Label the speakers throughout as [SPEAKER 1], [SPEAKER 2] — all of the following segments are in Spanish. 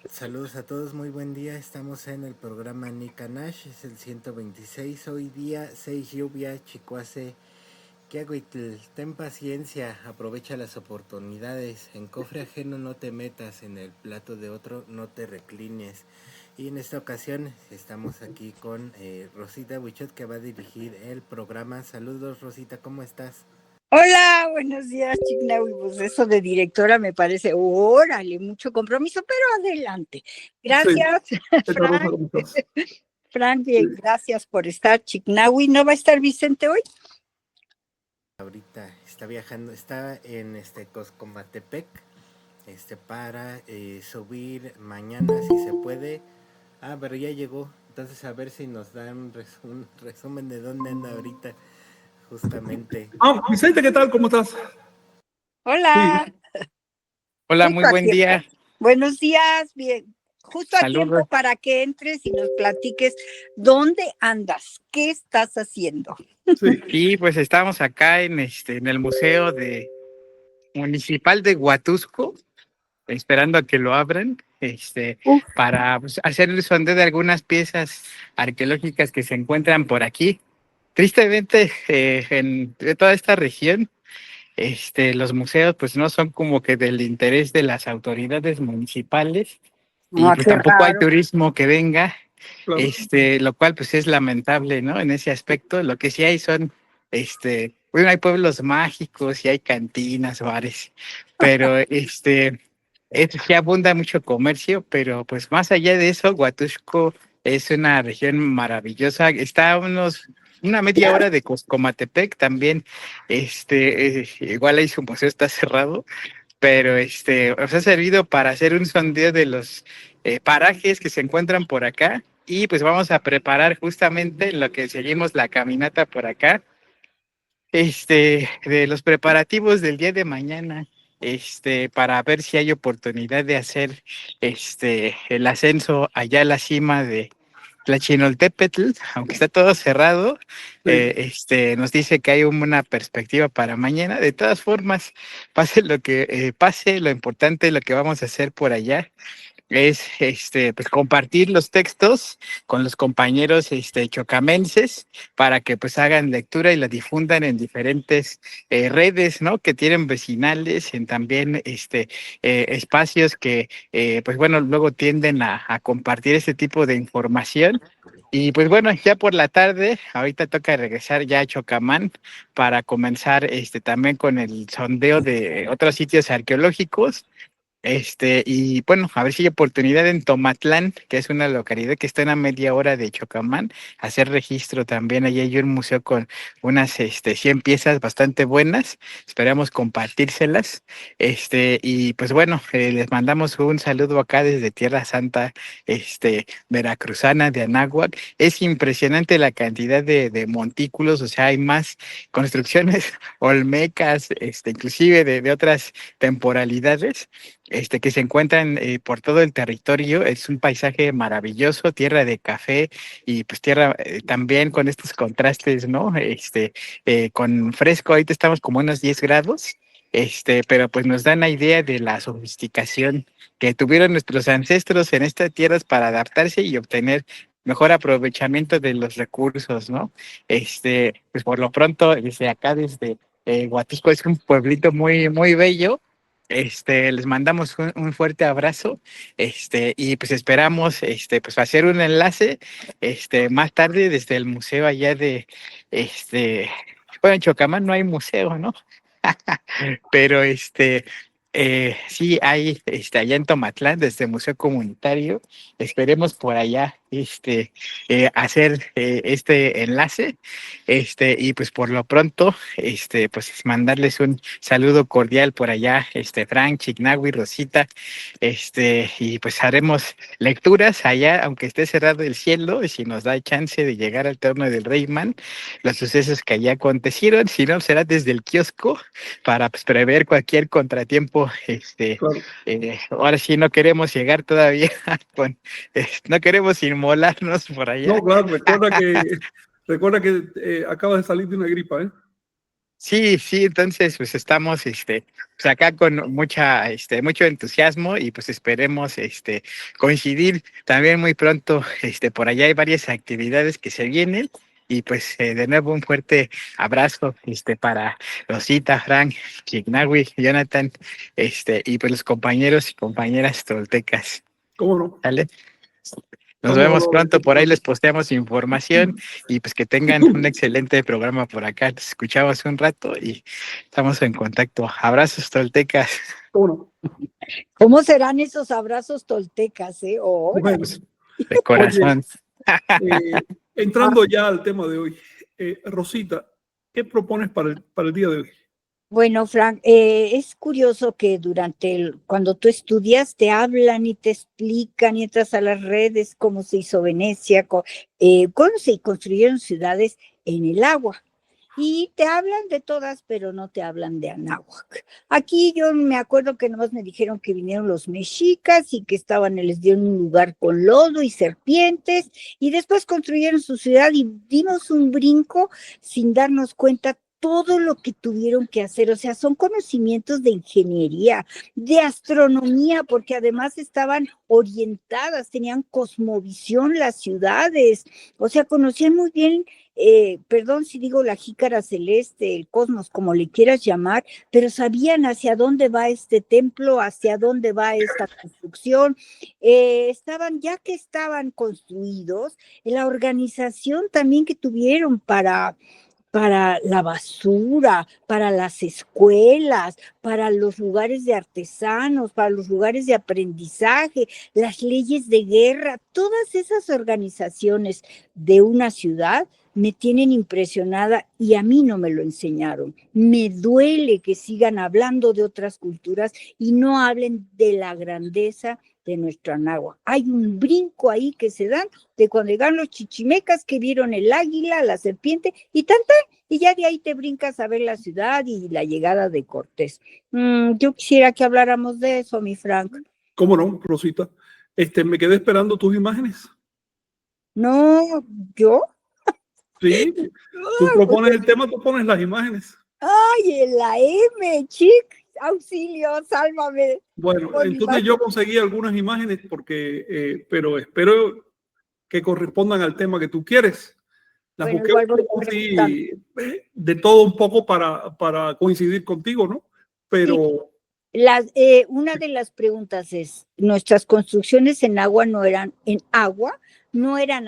[SPEAKER 1] Saludos a todos, muy buen día. Estamos en el programa Nicanash, es el 126. Hoy día 6 lluvia, Chicoace, Quiahuitl. Ten paciencia, aprovecha las oportunidades. En cofre ajeno no te metas, en el plato de otro no te reclines. Y en esta ocasión estamos aquí con Rosita Huichot, que va a dirigir el programa. Saludos, Rosita, ¿cómo estás?
[SPEAKER 2] Hola, buenos días, Chignaui. Pues eso de directora me parece, órale, mucho compromiso, pero adelante.
[SPEAKER 3] Sí,
[SPEAKER 2] Gracias,
[SPEAKER 3] ¿qué tal, Rosa?
[SPEAKER 2] Frank.
[SPEAKER 3] ¿Cómo estás?
[SPEAKER 2] Frank,
[SPEAKER 3] Sí.
[SPEAKER 2] gracias por estar, Chignaui. ¿No va a estar Vicente hoy?
[SPEAKER 1] Ahorita está viajando, está en Coscomatepec, para subir mañana si se puede. Ah, pero ya llegó. Entonces a ver si nos dan un resumen de dónde anda ahorita, justamente.
[SPEAKER 3] Vicente, ¿qué tal? ¿Cómo estás?
[SPEAKER 2] Hola,
[SPEAKER 3] Sí,
[SPEAKER 4] Hola,
[SPEAKER 2] justo
[SPEAKER 4] muy
[SPEAKER 2] a
[SPEAKER 4] buen
[SPEAKER 2] tiempo.
[SPEAKER 4] día.
[SPEAKER 2] Buenos días, bien. Justo a
[SPEAKER 4] Saludos.
[SPEAKER 2] tiempo para que entres y nos platiques dónde andas, qué estás haciendo.
[SPEAKER 3] sí.
[SPEAKER 4] Y pues estamos acá en el Museo Municipal de Huatusco, esperando a que lo abran,
[SPEAKER 2] Uf,
[SPEAKER 4] para pues, hacer el sondeo de algunas piezas arqueológicas que se encuentran por aquí. Tristemente, de toda esta región, los museos pues no son como que del interés de las autoridades municipales y
[SPEAKER 2] ah,
[SPEAKER 4] pues
[SPEAKER 2] qué
[SPEAKER 4] tampoco hay
[SPEAKER 2] raro.
[SPEAKER 4] turismo que venga.
[SPEAKER 3] Claro.
[SPEAKER 4] Lo cual pues es lamentable, ¿no? En ese aspecto, lo que sí hay son, bueno, hay pueblos mágicos y hay cantinas, bares, pero sí abunda mucho comercio, pero pues más allá de eso, Huatusco es una región maravillosa, está a una media hora de Coscomatepec también, igual ahí su museo está cerrado, pero os ha servido para hacer un sondeo de los parajes que se encuentran por acá y pues vamos a preparar justamente en lo que seguimos la caminata por acá, de los preparativos del día de mañana, para ver si hay oportunidad de hacer el ascenso allá a la cima de Tlachinoltepetl, aunque está todo cerrado,
[SPEAKER 3] Sí.
[SPEAKER 4] nos dice que hay una perspectiva para mañana. De todas formas, pase lo que pase, lo importante, lo que vamos a hacer por allá es pues compartir los textos con los compañeros chocamenses para que pues hagan lectura y la difundan en diferentes redes, ¿no? Que tienen vecinales, en también espacios que pues bueno, luego tienden a compartir este tipo de información. Y pues bueno, ya por la tarde, ahorita toca regresar ya a Chocamán para comenzar también con el sondeo de otros sitios arqueológicos, y bueno, a ver si hay oportunidad en Tomatlán, que es una localidad que está en a media hora de Chocamán, hacer registro también. Allí hay un museo con unas 100 piezas bastante buenas. Esperamos compartírselas. Y pues bueno, les mandamos un saludo acá desde Tierra Santa, veracruzana de Anáhuac. Es impresionante la cantidad de montículos, o sea, hay más construcciones olmecas, inclusive de otras temporalidades, que se encuentran por todo el territorio. Es un paisaje maravilloso, tierra de café y pues tierra también con estos contrastes, ¿no? Con fresco, ahorita estamos como unos 10 grados, pero pues nos dan la idea de la sofisticación que tuvieron nuestros ancestros en estas tierras para adaptarse y obtener mejor aprovechamiento de los recursos, ¿no? Pues por lo pronto, desde acá, desde Huatusco, es un pueblito muy, muy bello. Les mandamos un fuerte abrazo, y pues esperamos, pues hacer un enlace, más tarde desde el museo allá este, bueno, en Chocamán no hay museo, ¿no? Pero sí hay allá en Tomatlán, desde el Museo Comunitario. Esperemos por allá hacer este enlace. Y pues por lo pronto, pues mandarles un saludo cordial por allá, Frank, Chignawi, Rosita. Y pues haremos lecturas allá, aunque esté cerrado el cielo, y si nos da chance de llegar al torno del Reyman, los sucesos que allá acontecieron. Si no, será desde el kiosco para pues, prever cualquier contratiempo.
[SPEAKER 3] Claro.
[SPEAKER 4] Ahora sí no queremos llegar todavía no queremos inmolarnos por allá.
[SPEAKER 3] No, claro, recuerda que acabas de salir de una gripa, ¿eh?
[SPEAKER 4] Sí, sí, entonces pues estamos pues acá con mucho entusiasmo y pues esperemos coincidir también muy pronto. Por allá hay varias actividades que se vienen y pues de nuevo un fuerte abrazo para Rosita, Frank, Chignawi, Jonathan, y pues los compañeros y compañeras toltecas.
[SPEAKER 3] ¿Cómo no?
[SPEAKER 4] ¿Sale? Nos
[SPEAKER 3] ¿Cómo
[SPEAKER 4] vemos
[SPEAKER 3] no?
[SPEAKER 4] pronto, por ahí les posteamos información y pues que tengan un excelente programa por acá. Nos escuchamos un rato y estamos en contacto. Abrazos toltecas.
[SPEAKER 3] ¿Cómo no?
[SPEAKER 2] ¿Cómo serán esos abrazos toltecas, Órale.
[SPEAKER 3] Bueno,
[SPEAKER 4] De corazón.
[SPEAKER 3] oye, entrando ya al tema de hoy, Rosita, ¿qué propones para el día de hoy?
[SPEAKER 2] Bueno, Frank, es curioso que cuando tú estudias te hablan y te explican y entras a las redes cómo se hizo Venecia, cómo se construyeron ciudades en el agua. Y te hablan de todas, pero no te hablan de Anáhuac. Aquí yo me acuerdo que nomás me dijeron que vinieron los mexicas y que les dieron un lugar con lodo y serpientes, y después construyeron su ciudad y dimos un brinco sin darnos cuenta todo lo que tuvieron que hacer. O sea, son conocimientos de ingeniería, de astronomía, porque además estaban orientadas, tenían cosmovisión las ciudades, o sea, conocían muy bien, perdón si digo la jícara celeste, el cosmos, como le quieras llamar, pero sabían hacia dónde va este templo, hacia dónde va esta construcción. Ya que estaban construidos, la organización también que tuvieron para la basura, para las escuelas, para los lugares de artesanos, para los lugares de aprendizaje, las leyes de guerra, todas esas organizaciones de una ciudad me tienen impresionada y a mí no me lo enseñaron. Me duele que sigan hablando de otras culturas y no hablen de la grandeza de nuestro Anáhuac. Hay un brinco ahí que se dan de cuando llegan los chichimecas que vieron el águila, la serpiente y y ya de ahí te brincas a ver la ciudad y la llegada de Cortés. Yo quisiera que habláramos de eso, mi Frank.
[SPEAKER 3] ¿Cómo no, Rosita? Me quedé esperando tus imágenes.
[SPEAKER 2] No, ¿yo?
[SPEAKER 3] Sí, tú propones el tema, tú pones las imágenes.
[SPEAKER 2] ¡Ay, en la M, chic! ¡Auxilio, sálvame!
[SPEAKER 3] Bueno, entonces yo conseguí algunas imágenes pero espero que correspondan al tema que tú quieres. Las busqué así, de todo un poco para coincidir contigo, ¿no? Pero...
[SPEAKER 2] Una de las preguntas es, nuestras construcciones en agua no eran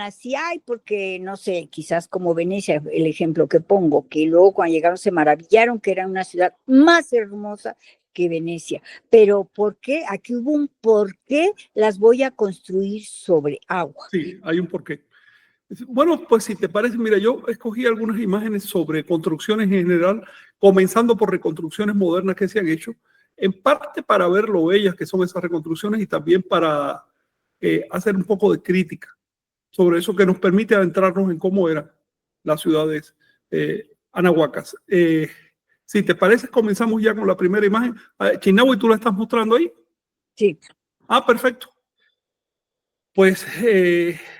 [SPEAKER 2] así, porque no sé, quizás como Venecia, el ejemplo que pongo, que luego cuando llegaron se maravillaron que era una ciudad más hermosa que Venecia, pero ¿por qué? Aquí hubo un por qué las voy a construir sobre agua.
[SPEAKER 3] Sí, hay un porqué. Bueno, pues si te parece, mira, yo escogí algunas imágenes sobre construcciones en general, comenzando por reconstrucciones modernas que se han hecho, en parte para ver lo bellas que son esas reconstrucciones y también para hacer un poco de crítica sobre eso que nos permite adentrarnos en cómo eran las ciudades anahuacas. Si te parece, comenzamos ya con la primera imagen. Chinahui, ¿tú la estás mostrando ahí?
[SPEAKER 2] Sí.
[SPEAKER 3] Perfecto. Pues,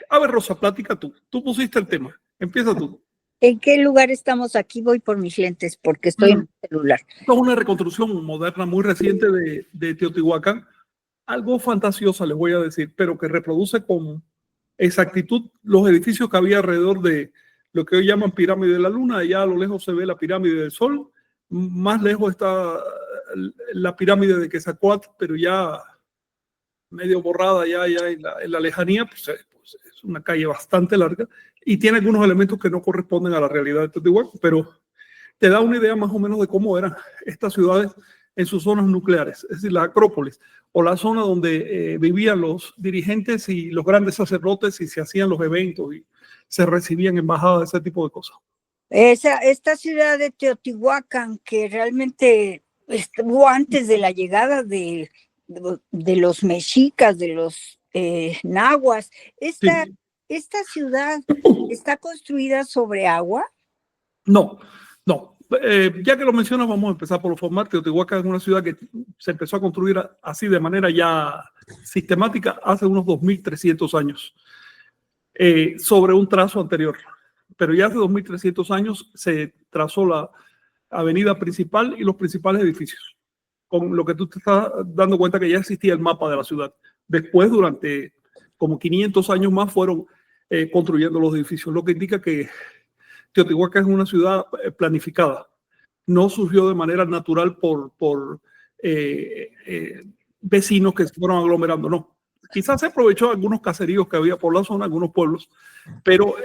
[SPEAKER 3] a ver, Rosa, platica tú. Tú pusiste el tema. Empieza tú.
[SPEAKER 2] ¿En qué lugar estamos aquí? Voy por mis lentes porque estoy en el celular.
[SPEAKER 3] Esto es una reconstrucción moderna muy reciente de Teotihuacán. Algo fantasiosa, les voy a decir, pero que reproduce con exactitud los edificios que había alrededor de lo que hoy llaman Pirámide de la Luna. Allá a lo lejos se ve la Pirámide del Sol. Más lejos está la Pirámide de Quetzalcóatl, pero ya medio borrada ya en la lejanía, pues es una calle bastante larga y tiene algunos elementos que no corresponden a la realidad de Teotihuacán, pero te da una idea más o menos de cómo eran estas ciudades en sus zonas nucleares, es decir, la Acrópolis o la zona donde vivían los dirigentes y los grandes sacerdotes y se hacían los eventos y se recibían embajadas, ese tipo de cosas.
[SPEAKER 2] Esta ciudad de Teotihuacán, que realmente estuvo antes de la llegada de los mexicas, de los nahuas, esta ciudad está construida sobre agua.
[SPEAKER 3] No. Ya que lo mencionas, vamos a empezar por lo formal. Teotihuacán es una ciudad que se empezó a construir así de manera ya sistemática hace unos 2.300 años, sobre un trazo anterior. Pero ya hace 2.300 años se trazó avenida principal y los principales edificios. Con lo que tú te estás dando cuenta que ya existía el mapa de la ciudad. Después, durante como 500 años más, fueron construyendo los edificios, lo que indica que Teotihuacán es una ciudad planificada. No surgió de manera natural por vecinos que se fueron aglomerando, no. Quizás se aprovechó algunos caseríos que había por la zona, algunos pueblos, pero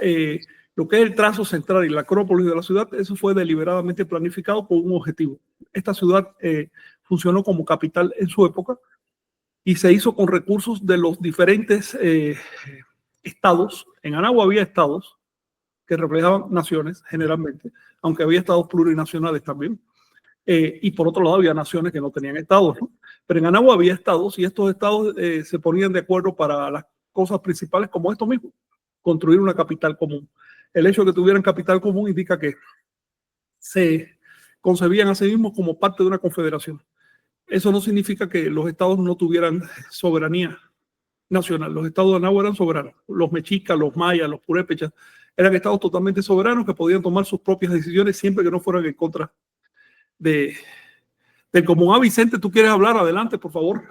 [SPEAKER 3] lo que es el trazo central y la acrópolis de la ciudad, eso fue deliberadamente planificado con un objetivo. Esta ciudad funcionó como capital en su época y se hizo con recursos de los diferentes estados. En Anagua había estados que reflejaban naciones generalmente, aunque había estados plurinacionales también. Y por otro lado había naciones que no tenían estados, ¿no? Pero en Anagua había estados y estos estados se ponían de acuerdo para las cosas principales como esto mismo, construir una capital común. El hecho de que tuvieran capital común indica que se concebían a sí mismos como parte de una confederación. Eso no significa que los estados no tuvieran soberanía nacional. Los estados de Anagua eran soberanos. Los mexicas, los mayas, los purépechas eran estados totalmente soberanos que podían tomar sus propias decisiones siempre que no fueran en contra del común. Vicente, ¿tú quieres hablar? Adelante, por favor.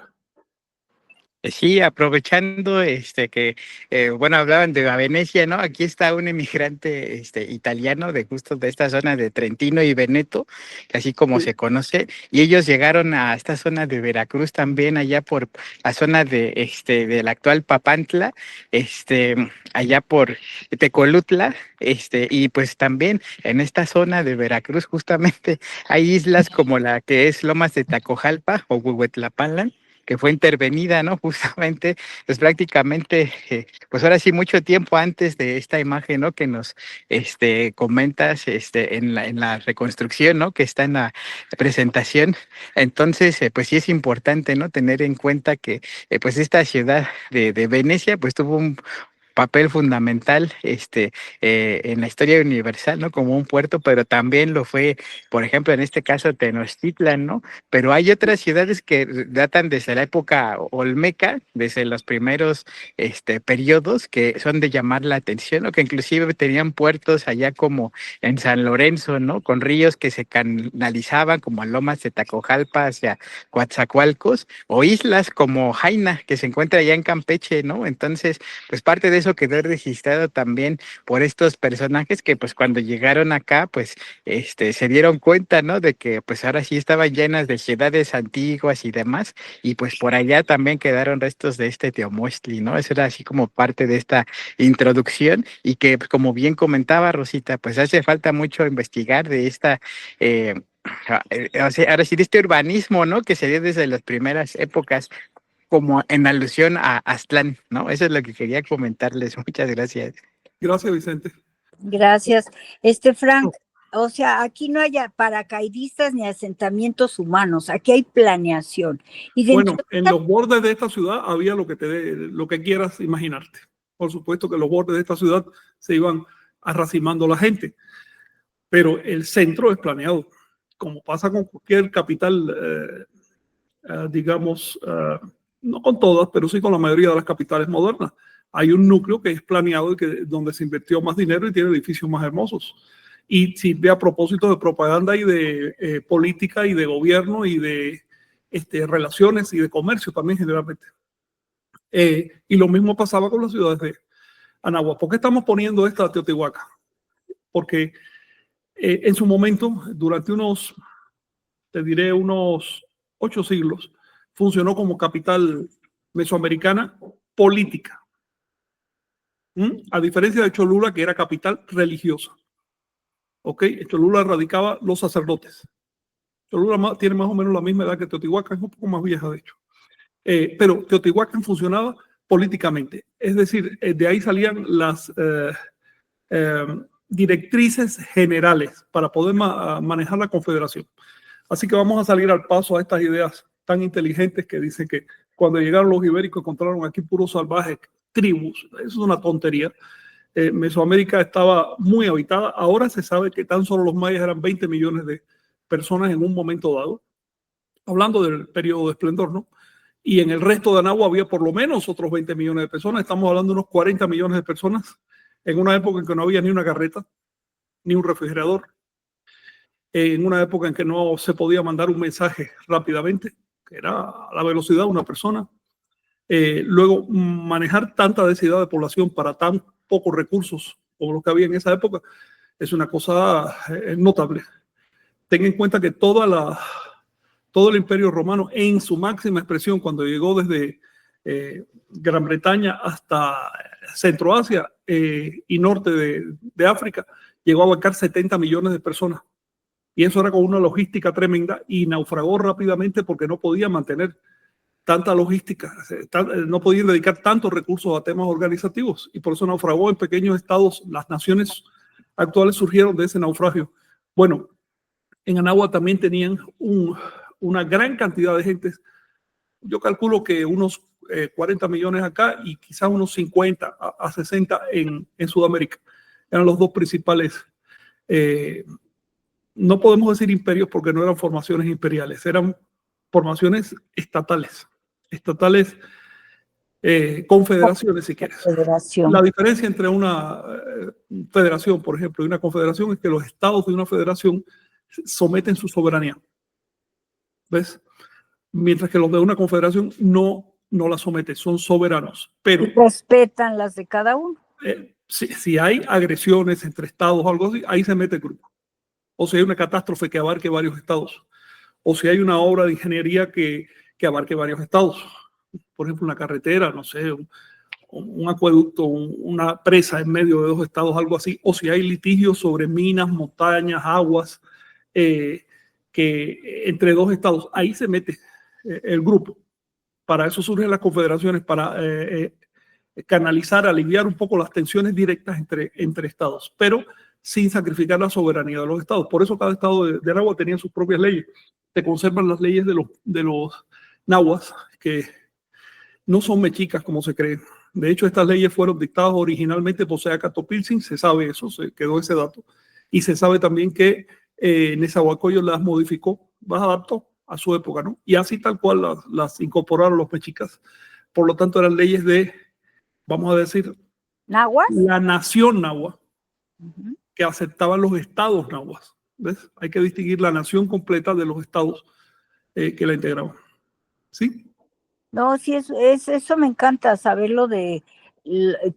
[SPEAKER 4] Sí, aprovechando que, bueno, hablaban de Venecia, ¿no? Aquí está un emigrante italiano de justo de esta zona de Trentino y Veneto, así como se conoce, y ellos llegaron a esta zona de Veracruz también, allá por la zona de la actual Papantla, allá por Tecolutla, y pues también en esta zona de Veracruz justamente hay islas como la que es Lomas de Tacojalpa o Huehuetlapalan, que fue intervenida, ¿no? Justamente, pues prácticamente, pues ahora sí, mucho tiempo antes de esta imagen, ¿no? Que nos comentas en la reconstrucción, ¿no? Que está en la presentación. Entonces, pues sí es importante, ¿no? Tener en cuenta que, pues esta ciudad de Venecia, pues tuvo un papel fundamental en la historia universal, ¿no? Como un puerto, pero también lo fue, por ejemplo, en este caso, Tenochtitlan, ¿no? Pero hay otras ciudades que datan desde la época olmeca, desde los primeros periodos, que son de llamar la atención, ¿no? Que inclusive tenían puertos allá como en San Lorenzo, ¿no? Con ríos que se canalizaban como a Lomas de Tacojalpa hacia Coatzacoalcos, o islas como Jaina, que se encuentra allá en Campeche, ¿no? Entonces, pues parte de eso quedó registrado también por estos personajes que pues cuando llegaron acá, pues se dieron cuenta, ¿no? De que pues ahora sí estaban llenas de ciudades antiguas y demás, y pues por allá también quedaron restos de Teomochtli, ¿no? Eso era así como parte de esta introducción, y que pues, como bien comentaba Rosita, pues hace falta mucho investigar de esta o sea, ahora sí, de este urbanismo, ¿no? Que se dio desde las primeras épocas, como en alusión a Aztlán, ¿no? Eso es lo que quería comentarles. Muchas gracias.
[SPEAKER 3] Gracias, Vicente.
[SPEAKER 2] Gracias. Frank, o sea, aquí no hay paracaidistas ni asentamientos humanos, aquí hay planeación. Y
[SPEAKER 3] bueno, en los bordes de esta ciudad había lo que quieras imaginarte. Por supuesto que los bordes de esta ciudad se iban arracimando la gente, pero el centro es planeado, como pasa con cualquier capital, digamos, no con todas, pero sí con la mayoría de las capitales modernas. Hay un núcleo que es planeado y donde se invirtió más dinero y tiene edificios más hermosos. Y sirve a propósito de propaganda y de política y de gobierno y de relaciones y de comercio también generalmente. Y lo mismo pasaba con las ciudades de Anagua. ¿Por qué estamos poniendo esta Teotihuacán? Porque en su momento, durante unos 8 siglos, funcionó como capital mesoamericana política. A diferencia de Cholula, que era capital religiosa. ¿Ok? En Cholula radicaba los sacerdotes. Cholula tiene más o menos la misma edad que Teotihuacán, es un poco más vieja de hecho. Pero Teotihuacán funcionaba políticamente. Es decir, de ahí salían las directrices generales para poder manejar la confederación. Así que vamos a salir al paso a estas ideas tan inteligentes que dicen que cuando llegaron los ibéricos encontraron aquí puros salvajes, tribus. Eso es una tontería. Mesoamérica estaba muy habitada. Ahora se sabe que tan solo los mayas eran 20 millones de personas en un momento dado, hablando del periodo de esplendor, ¿no? Y en el resto de Anagua había por lo menos otros 20 millones de personas. Estamos hablando de unos 40 millones de personas en una época en que no había ni una carreta, ni un refrigerador. en una época en que no se podía mandar un mensaje rápidamente, que era a la velocidad de una persona. Luego, manejar tanta densidad de población para tan pocos recursos como los que había en esa época es una cosa notable. Ten en cuenta que todo el Imperio Romano, en su máxima expresión, cuando llegó desde Gran Bretaña hasta Centroasia y norte de África, llegó a abarcar 70 millones de personas. Y eso era con una logística tremenda y naufragó rápidamente porque no podía mantener tanta logística, no podían dedicar tantos recursos a temas organizativos y por eso naufragó en pequeños estados. Las naciones actuales surgieron de ese naufragio. Bueno, en Anáhuac también tenían una gran cantidad de gentes. Yo calculo que unos 40 millones acá y quizás unos 50 a 60 en Sudamérica. Eran los dos principales. No podemos decir imperios porque no eran formaciones imperiales, eran formaciones estatales, confederaciones si quieres.
[SPEAKER 2] Federación.
[SPEAKER 3] La diferencia entre una federación, por ejemplo, y una confederación es que los estados de una federación someten su soberanía. ¿Ves? Mientras que los de una confederación no la someten, son soberanos. Pero
[SPEAKER 2] y respetan las de cada uno.
[SPEAKER 3] Si hay agresiones entre estados o algo así, ahí se mete el grupo. O si hay una catástrofe que abarque varios estados. O si hay una obra de ingeniería que abarque varios estados. Por ejemplo, una carretera, no sé, un acueducto, una presa en medio de dos estados, algo así. O si hay litigios sobre minas, montañas, aguas, que entre dos estados, ahí se mete el grupo. Para eso surgen las confederaciones, para canalizar, aliviar un poco las tensiones directas entre estados, pero sin sacrificar la soberanía de los estados. Por eso cada estado de Anáhuac tenía sus propias leyes. Se conservan las leyes de los nahuas, que no son mexicas como se cree. De hecho, estas leyes fueron dictadas originalmente por Seacatopiltzin, se sabe eso, se quedó ese dato. Y se sabe también que Nezahualcóyotl las modificó, las adaptó a su época, ¿no? Y así tal cual las incorporaron los mexicas. Por lo tanto, eran leyes de, vamos a decir,
[SPEAKER 2] ¿Nahuas?
[SPEAKER 3] la nación nahua, que aceptaban los estados nahuas. ¿Ves? Hay que distinguir la nación completa de los estados que la integraban. ¿Sí?
[SPEAKER 2] No, sí, eso me encanta, saberlo de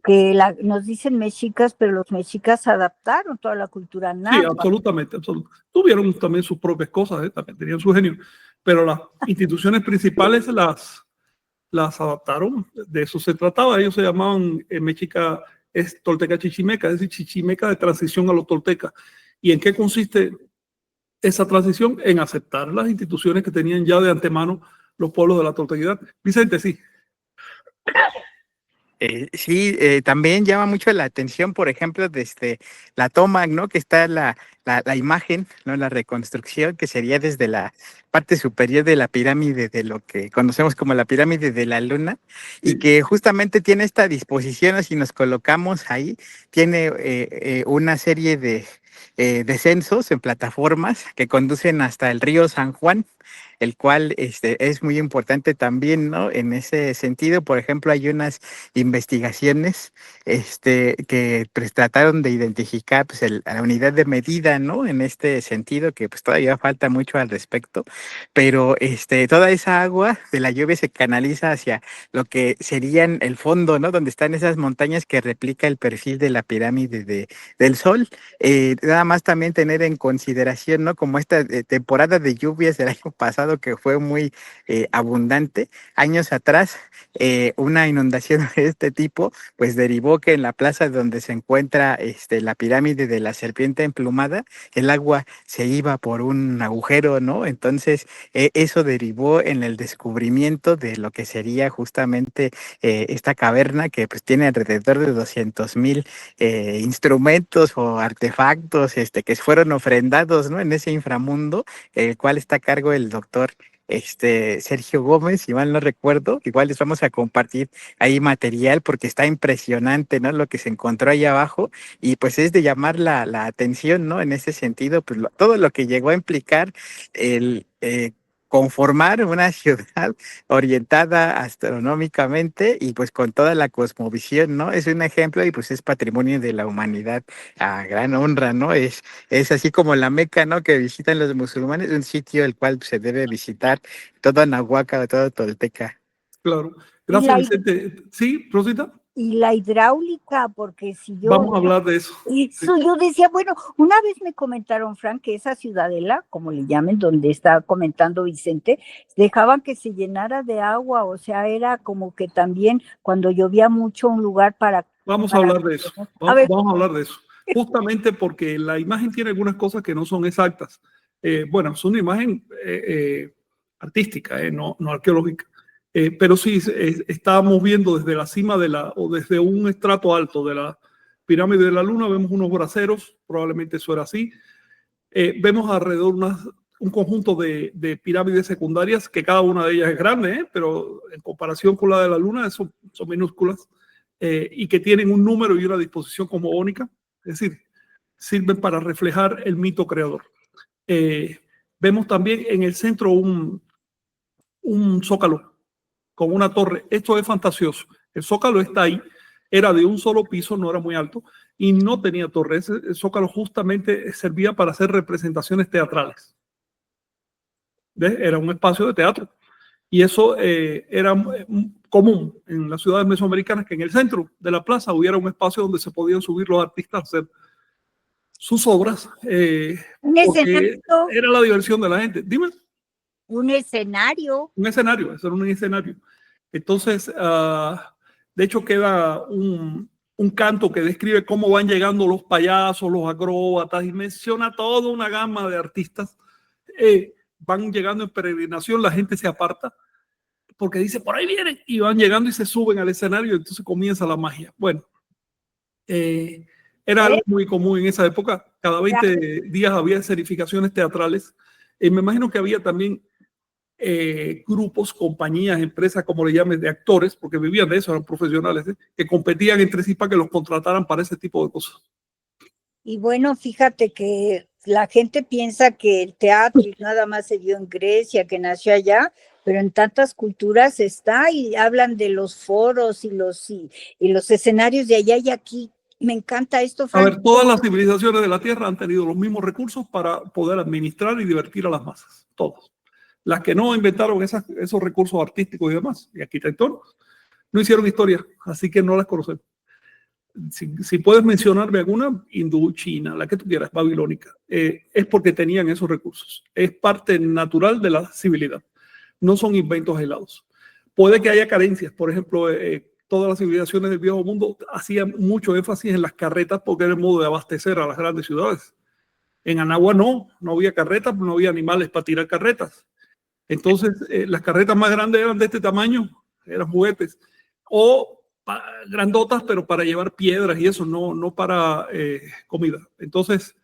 [SPEAKER 2] que nos dicen mexicas, pero los mexicas adaptaron toda la cultura náhuatl.
[SPEAKER 3] Sí, absolutamente. Tuvieron también sus propias cosas, también tenían su genio, pero las instituciones principales las adaptaron. De eso se trataba. Ellos se llamaban mexica tolteca chichimeca, es decir, chichimeca de transición a los toltecas. ¿Y en qué consiste esa transición? En aceptar las instituciones que tenían ya de antemano los pueblos de la toltequidad. Vicente, sí.
[SPEAKER 4] Sí, también llama mucho la atención, por ejemplo, desde la toma, ¿no? Que está la imagen, ¿no? La reconstrucción, que sería desde la parte superior de la pirámide, de lo que conocemos como la pirámide de la luna, y que justamente tiene esta disposición, si nos colocamos ahí, tiene una serie de descensos en plataformas que conducen hasta el río San Juan, el cual es muy importante también, ¿no? En ese sentido, por ejemplo, hay unas investigaciones que pues, trataron de identificar pues, la unidad de medida, ¿no? En este sentido, que pues todavía falta mucho al respecto, pero toda esa agua de la lluvia se canaliza hacia lo que serían el fondo, ¿no? Donde están esas montañas que replica el perfil de la pirámide del Sol. Nada más también tener en consideración, ¿no? Como esta temporada de lluvias del año pasado que fue muy abundante, años atrás, una inundación de este tipo, pues derivó que en la plaza donde se encuentra la pirámide de la serpiente emplumada, el agua se iba por un agujero, ¿no? Entonces, eso derivó en el descubrimiento de lo que sería justamente esta caverna que pues tiene alrededor de 200,000 instrumentos o artefactos que fueron ofrendados, ¿no? En ese inframundo, el cual está a cargo el doctor Sergio Gómez, si mal no recuerdo. Igual les vamos a compartir ahí material porque está impresionante, ¿no? Lo que se encontró ahí abajo, y pues es de llamar la atención, ¿no? En ese sentido, pues todo lo que llegó a implicar el conformar una ciudad orientada astronómicamente y pues con toda la cosmovisión, ¿no? Es un ejemplo y pues es patrimonio de la humanidad a gran honra, ¿no? Es así como la Meca, ¿no? Que visitan los musulmanes, un sitio el cual se debe visitar todo Anahuaca, todo Tolteca.
[SPEAKER 3] Claro.
[SPEAKER 2] Y
[SPEAKER 3] Gracias,
[SPEAKER 2] la,
[SPEAKER 3] Vicente. Sí, Rosita,
[SPEAKER 2] y la hidráulica, porque si yo,
[SPEAKER 3] vamos a hablar de eso. Sí.
[SPEAKER 2] eso yo decía, bueno, una vez me comentaron, Frank, que esa ciudadela, como le llamen, donde está comentando Vicente, dejaban que se llenara de agua, o sea, era como que también cuando llovía mucho un lugar
[SPEAKER 3] Vamos a
[SPEAKER 2] para
[SPEAKER 3] hablar de eso.
[SPEAKER 2] a ver,
[SPEAKER 3] Vamos a hablar de eso. Justamente porque la imagen tiene algunas cosas que no son exactas. Bueno, es una imagen artística, no arqueológica. Pero sí, estábamos viendo desde la cima o desde un estrato alto de la pirámide de la Luna, vemos unos braseros, probablemente eso era así. Vemos alrededor un conjunto de pirámides secundarias, que cada una de ellas es grande, pero en comparación con la de la Luna son minúsculas, y que tienen un número y una disposición cosmogónica, es decir, sirven para reflejar el mito creador. Vemos también en el centro un zócalo con una torre. Esto es fantasioso. El zócalo está ahí, era de un solo piso, no era muy alto, y no tenía torre. El zócalo justamente servía para hacer representaciones teatrales. ¿Ves? Era un espacio de teatro. Y eso era común en las ciudades mesoamericanas, que en el centro de la plaza hubiera un espacio donde se podían subir los artistas a hacer sus obras,
[SPEAKER 2] un
[SPEAKER 3] porque
[SPEAKER 2] escenario,
[SPEAKER 3] era la diversión de la gente. Dime.
[SPEAKER 2] un escenario.
[SPEAKER 3] Un escenario, eso era un escenario. Entonces, de hecho, queda un canto que describe cómo van llegando los payasos, los acróbatas, y menciona toda una gama de artistas. Van llegando en peregrinación, la gente se aparta, porque dice, por ahí vienen, y van llegando y se suben al escenario, y entonces comienza la magia. Bueno, era algo muy común en esa época. Cada 20 días había escenificaciones teatrales. Me imagino que había también grupos, compañías, empresas, como le llames, de actores, porque vivían de eso, eran profesionales, que competían entre sí para que los contrataran para ese tipo de cosas.
[SPEAKER 2] Y bueno, fíjate que la gente piensa que el teatro nada más se dio en Grecia, que nació allá, pero en tantas culturas está y hablan de los foros y los escenarios de allá y aquí. Me encanta esto,
[SPEAKER 3] Frank. A ver, todas las
[SPEAKER 2] porque
[SPEAKER 3] civilizaciones de la Tierra han tenido los mismos recursos para poder administrar y divertir a las masas, todas. Las que no inventaron esos recursos artísticos y demás, y arquitectónicos, no hicieron historia, así que no las conocemos. Si puedes mencionarme alguna, hindú, china, la que tú quieras, babilónica, es porque tenían esos recursos. Es parte natural de la civilidad. No son inventos aislados. Puede que haya carencias. Por ejemplo, todas las civilizaciones del viejo mundo hacían mucho énfasis en las carretas porque era el modo de abastecer a las grandes ciudades. En Anagua no había carretas, no había animales para tirar carretas. Entonces, las carretas más grandes eran de este tamaño, eran juguetes. O grandotas, pero para llevar piedras y eso, no para comida. Entonces,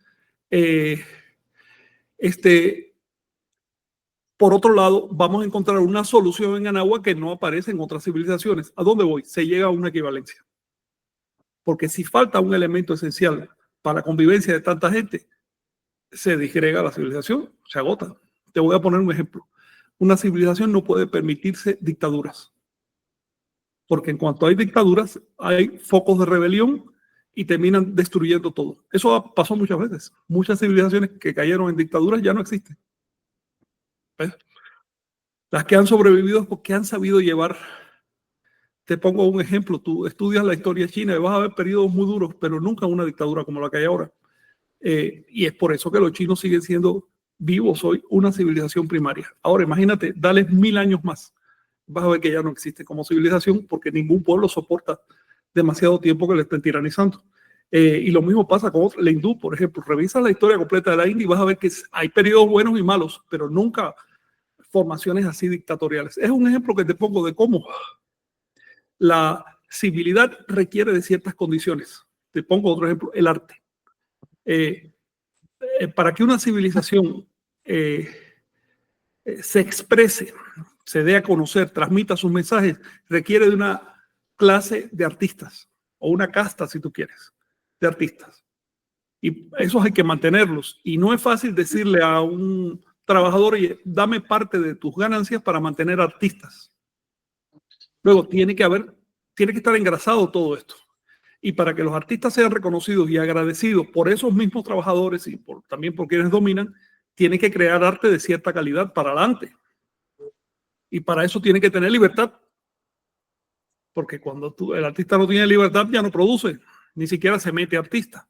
[SPEAKER 3] por otro lado, vamos a encontrar una solución en Anagua que no aparece en otras civilizaciones. ¿A dónde voy? Se llega a una equivalencia. Porque si falta un elemento esencial para la convivencia de tanta gente, se disgrega la civilización, se agota. Te voy a poner un ejemplo. Una civilización no puede permitirse dictaduras. Porque en cuanto hay dictaduras, hay focos de rebelión y terminan destruyendo todo. Eso pasó muchas veces. Muchas civilizaciones que cayeron en dictaduras ya no existen. ¿Ves? Las que han sobrevivido es porque han sabido llevar. Te pongo un ejemplo. Tú estudias la historia china y vas a ver periodos muy duros, pero nunca una dictadura como la que hay ahora. Y es por eso que los chinos siguen siendo vivos hoy, una civilización primaria. Ahora imagínate, dale 1000 años más. Vas a ver que ya no existe como civilización porque ningún pueblo soporta demasiado tiempo que le estén tiranizando. Y lo mismo pasa con la hindú, por ejemplo. Revisa la historia completa de la India y vas a ver que hay periodos buenos y malos, pero nunca formaciones así dictatoriales. Es un ejemplo que te pongo de cómo la civilidad requiere de ciertas condiciones. Te pongo otro ejemplo, el arte. Para que una civilización se exprese, se dé a conocer, transmita sus mensajes, requiere de una clase de artistas, o una casta, si tú quieres, de artistas. Y esos hay que mantenerlos. Y no es fácil decirle a un trabajador y dame parte de tus ganancias para mantener artistas. Luego tiene que estar engrasado todo esto. Y para que los artistas sean reconocidos y agradecidos por esos mismos trabajadores y también por quienes dominan, tiene que crear arte de cierta calidad para adelante. Y para eso tiene que tener libertad. Porque cuando el artista no tiene libertad, ya no produce, ni siquiera se mete artista.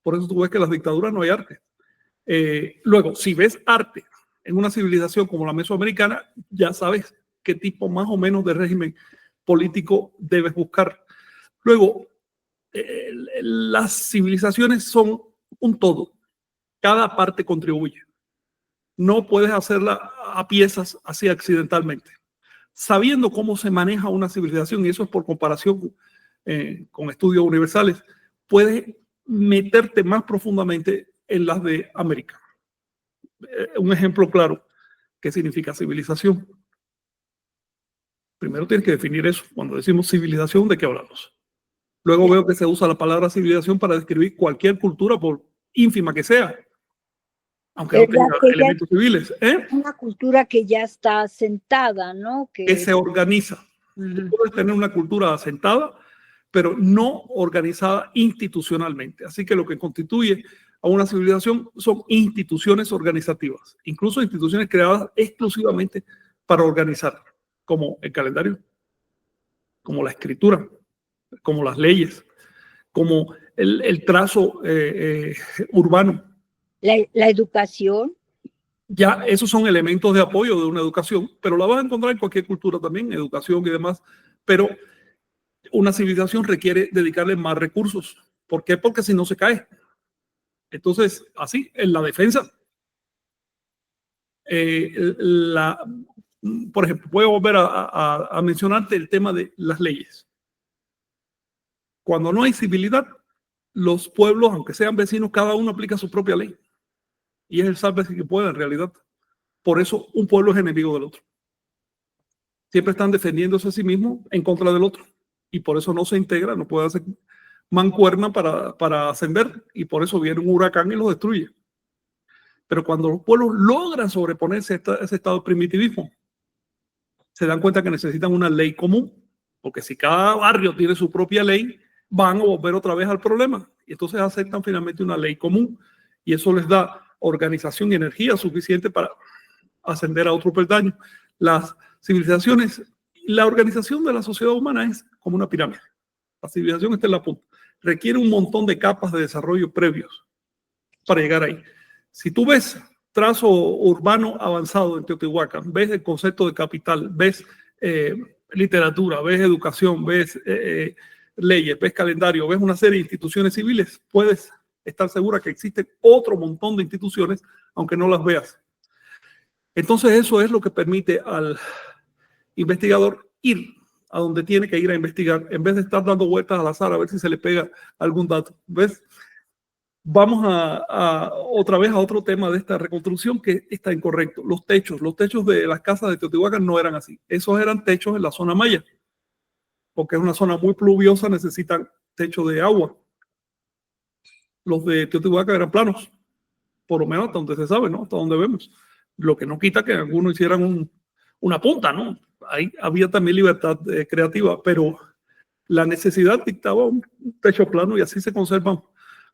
[SPEAKER 3] Por eso tú ves que en las dictaduras no hay arte. Luego, si ves arte en una civilización como la mesoamericana, ya sabes qué tipo más o menos de régimen político debes buscar. Luego, las civilizaciones son un todo. Cada parte contribuye. No puedes hacerla a piezas así accidentalmente. Sabiendo cómo se maneja una civilización, y eso es por comparación con estudios universales, puedes meterte más profundamente en las de América. Un ejemplo claro, ¿qué significa civilización? Primero tienes que definir eso. Cuando decimos civilización, ¿de qué hablamos? Luego veo que se usa la palabra civilización para describir cualquier cultura, por ínfima que sea, aunque no tenga elementos civiles.
[SPEAKER 2] Una cultura que ya está asentada, ¿no?
[SPEAKER 3] Que se organiza. Tú puedes tener una cultura asentada, pero no organizada institucionalmente. Así que lo que constituye a una civilización son instituciones organizativas, incluso instituciones creadas exclusivamente para organizar, como el calendario, como la escritura, como las leyes, como el trazo urbano.
[SPEAKER 2] La educación.
[SPEAKER 3] Ya esos son elementos de apoyo de una educación, pero la vas a encontrar en cualquier cultura también, educación y demás. Pero una civilización requiere dedicarle más recursos. ¿Por qué? Porque si no se cae. Entonces, así, en la defensa, por ejemplo, voy a volver a mencionarte el tema de las leyes. Cuando no hay civilidad, los pueblos, aunque sean vecinos, cada uno aplica su propia ley. Y es el sálvese que pueda en realidad. Por eso un pueblo es enemigo del otro. Siempre están defendiéndose a sí mismo en contra del otro. Y por eso no se integra, no puede hacer mancuerna para ascender. Y por eso viene un huracán y los destruye. Pero cuando los pueblos logran sobreponerse a ese estado de primitivismo, se dan cuenta que necesitan una ley común. Porque si cada barrio tiene su propia ley, van a volver otra vez al problema. Y entonces aceptan finalmente una ley común. Y eso les da organización y energía suficiente para ascender a otro peldaño. Las civilizaciones, la organización de la sociedad humana es como una pirámide. La civilización está en la punta. Requiere un montón de capas de desarrollo previos para llegar ahí. Si tú ves trazo urbano avanzado en Teotihuacán, ves el concepto de capital, ves literatura, ves educación, ves leyes, ves calendario, ves una serie de instituciones civiles, puedes estar segura que existen otro montón de instituciones, aunque no las veas. Entonces eso es lo que permite al investigador ir a donde tiene que ir a investigar, en vez de estar dando vueltas al azar a ver si se le pega algún dato. ¿Ves? Vamos otra vez a otro tema de esta reconstrucción que está incorrecto. Los techos de las casas de Teotihuacán no eran así. Esos eran techos en la zona maya, porque es una zona muy pluviosa, necesitan techo de agua. Los de Teotihuacán eran planos, por lo menos hasta donde se sabe, ¿no? Hasta donde vemos. Lo que no quita que algunos hicieran una punta, ¿no? Ahí había también libertad creativa, pero la necesidad dictaba un techo plano y así se conservan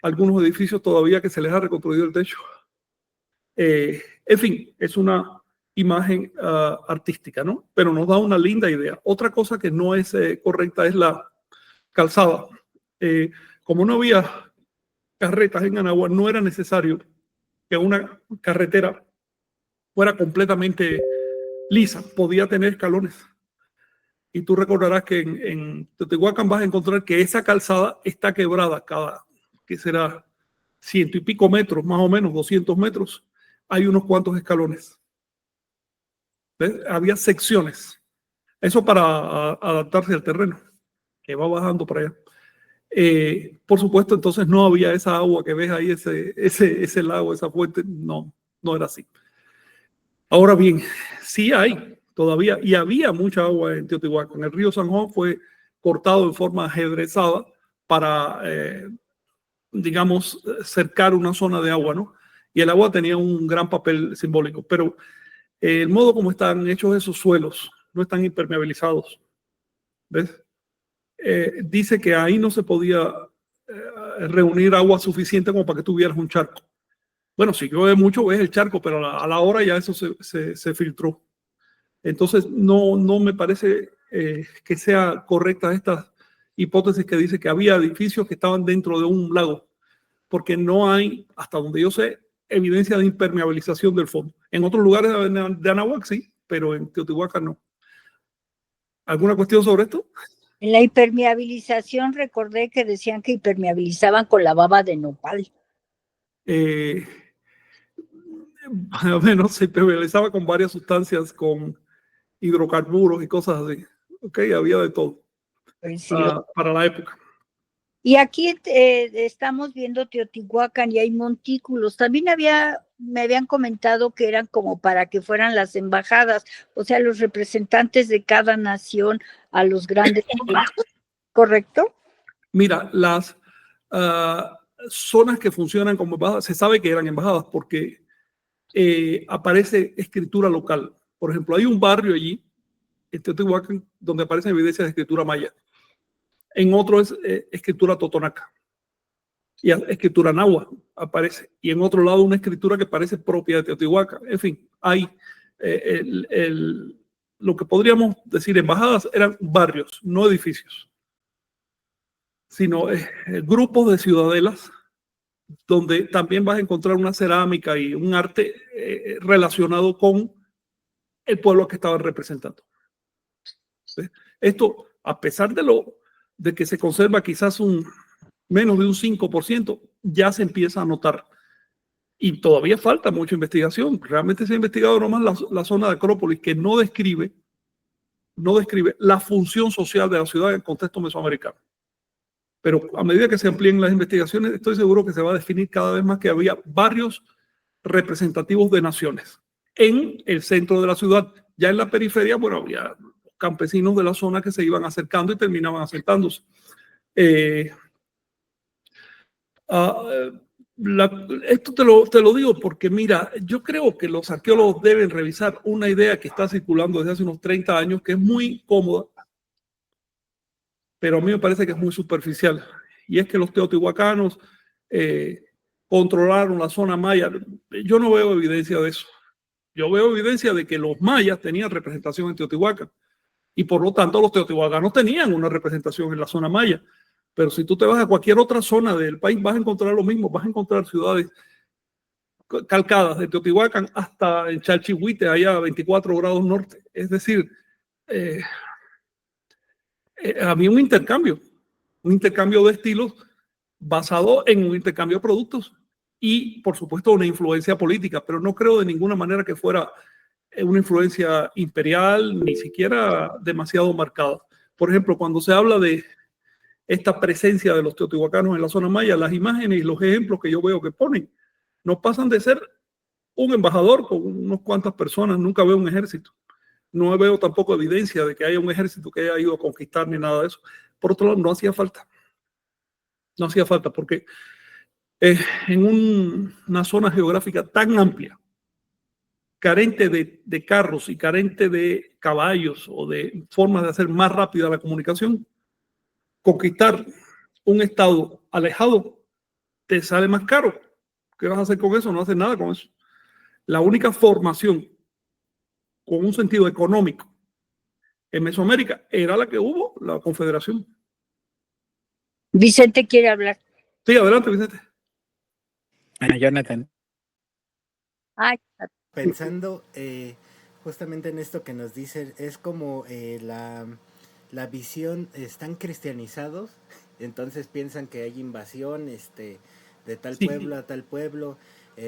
[SPEAKER 3] algunos edificios todavía que se les ha reconstruido el techo. En fin, es una imagen artística, ¿no? Pero nos da una linda idea. Otra cosa que no es correcta es la calzada. Como no había carretas en Anagua, no era necesario que una carretera fuera completamente lisa, podía tener escalones. Y tú recordarás que en Teotihuacán vas a encontrar que esa calzada está quebrada que será 100 y pico metros, más o menos 200 metros, hay unos cuantos escalones. ¿Ves? Había secciones. Eso para adaptarse al terreno, que va bajando para allá. Por supuesto, entonces no había esa agua que ves ahí, ese lago, esa fuente, no era así. Ahora bien, sí hay todavía, y había mucha agua en Teotihuacán. El río San Juan fue cortado en forma ajedrezada para, digamos, cercar una zona de agua, ¿no? y el agua tenía un gran papel simbólico, pero el modo como están hechos esos suelos, no están impermeabilizados, ¿ves? Dice que ahí no se podía reunir agua suficiente como para que tuvieras un charco. Bueno, si llueve mucho ves el charco, pero a la hora ya eso se filtró. Entonces, no me parece que sea correcta esta hipótesis que dice que había edificios que estaban dentro de un lago, porque no hay, hasta donde yo sé, evidencia de impermeabilización del fondo. En otros lugares de Anahuac sí, pero en Teotihuacán no. ¿Alguna cuestión sobre esto?
[SPEAKER 2] En la impermeabilización recordé que decían que impermeabilizaban con la baba de nopal.
[SPEAKER 3] Bueno, se impermeabilizaba con varias sustancias, con hidrocarburos y cosas así. Ok, había de todo
[SPEAKER 2] Sí,
[SPEAKER 3] para la época.
[SPEAKER 2] y aquí estamos viendo Teotihuacán y hay montículos. También me habían comentado que eran como para que fueran las embajadas, o sea, los representantes de cada nación a los grandes eventos, ¿correcto?
[SPEAKER 3] Mira, las zonas que funcionan como embajadas, se sabe que eran embajadas porque aparece escritura local. Por ejemplo, hay un barrio allí, en Teotihuacán, donde aparecen evidencias de escritura maya. En otro es escritura totonaca. Y escritura náhuatl aparece. Y en otro lado una escritura que parece propia de Teotihuacán. En fin, hay lo que podríamos decir embajadas eran barrios, no edificios, sino grupos de ciudadelas donde también vas a encontrar una cerámica y un arte relacionado con el pueblo que estaban representando. ¿Sí? Esto, a pesar de que se conserva quizás menos de un 5%, ya se empieza a notar. Y todavía falta mucha investigación. Realmente se ha investigado nomás la zona de Acrópolis, que no describe la función social de la ciudad en el contexto mesoamericano. Pero a medida que se amplíen las investigaciones, estoy seguro que se va a definir cada vez más que había barrios representativos de naciones en el centro de la ciudad. Ya en la periferia, bueno, había campesinos de la zona que se iban acercando y terminaban asentándose. Esto te lo digo porque, mira, yo creo que los arqueólogos deben revisar una idea que está circulando desde hace unos 30 años, que es muy cómoda, pero a mí me parece que es muy superficial. Y es que los teotihuacanos controlaron la zona maya. Yo no veo evidencia de eso. Yo veo evidencia de que los mayas tenían representación en Teotihuacán y por lo tanto los teotihuacanos tenían una representación en la zona maya. Pero si tú te vas a cualquier otra zona del país, vas a encontrar lo mismo, vas a encontrar ciudades calcadas de Teotihuacán hasta en Chalchihuite, allá a 24 grados norte. Es decir, había un intercambio de estilos basado en un intercambio de productos y, por supuesto, una influencia política, pero no creo de ninguna manera que fuera una influencia imperial, ni siquiera demasiado marcada. Por ejemplo, cuando se habla de esta presencia de los teotihuacanos en la zona maya, las imágenes y los ejemplos que yo veo que ponen no pasan de ser un embajador con unas cuantas personas, nunca veo un ejército. No veo tampoco evidencia de que haya un ejército que haya ido a conquistar ni nada de eso. Por otro lado, no hacía falta. No hacía falta porque en una zona geográfica tan amplia, carente de carros y carente de caballos o de formas de hacer más rápida la comunicación, conquistar un estado alejado te sale más caro. ¿Qué vas a hacer con eso? No haces nada con eso. La única formación con un sentido económico en Mesoamérica era la que hubo, la Confederación.
[SPEAKER 2] Vicente quiere hablar.
[SPEAKER 3] Sí, adelante, Vicente.
[SPEAKER 4] Bueno, Jonathan.
[SPEAKER 2] Ay,
[SPEAKER 1] Pensando justamente en esto que nos dice, es como la visión, están cristianizados, entonces piensan que hay invasión de tal pueblo a tal pueblo.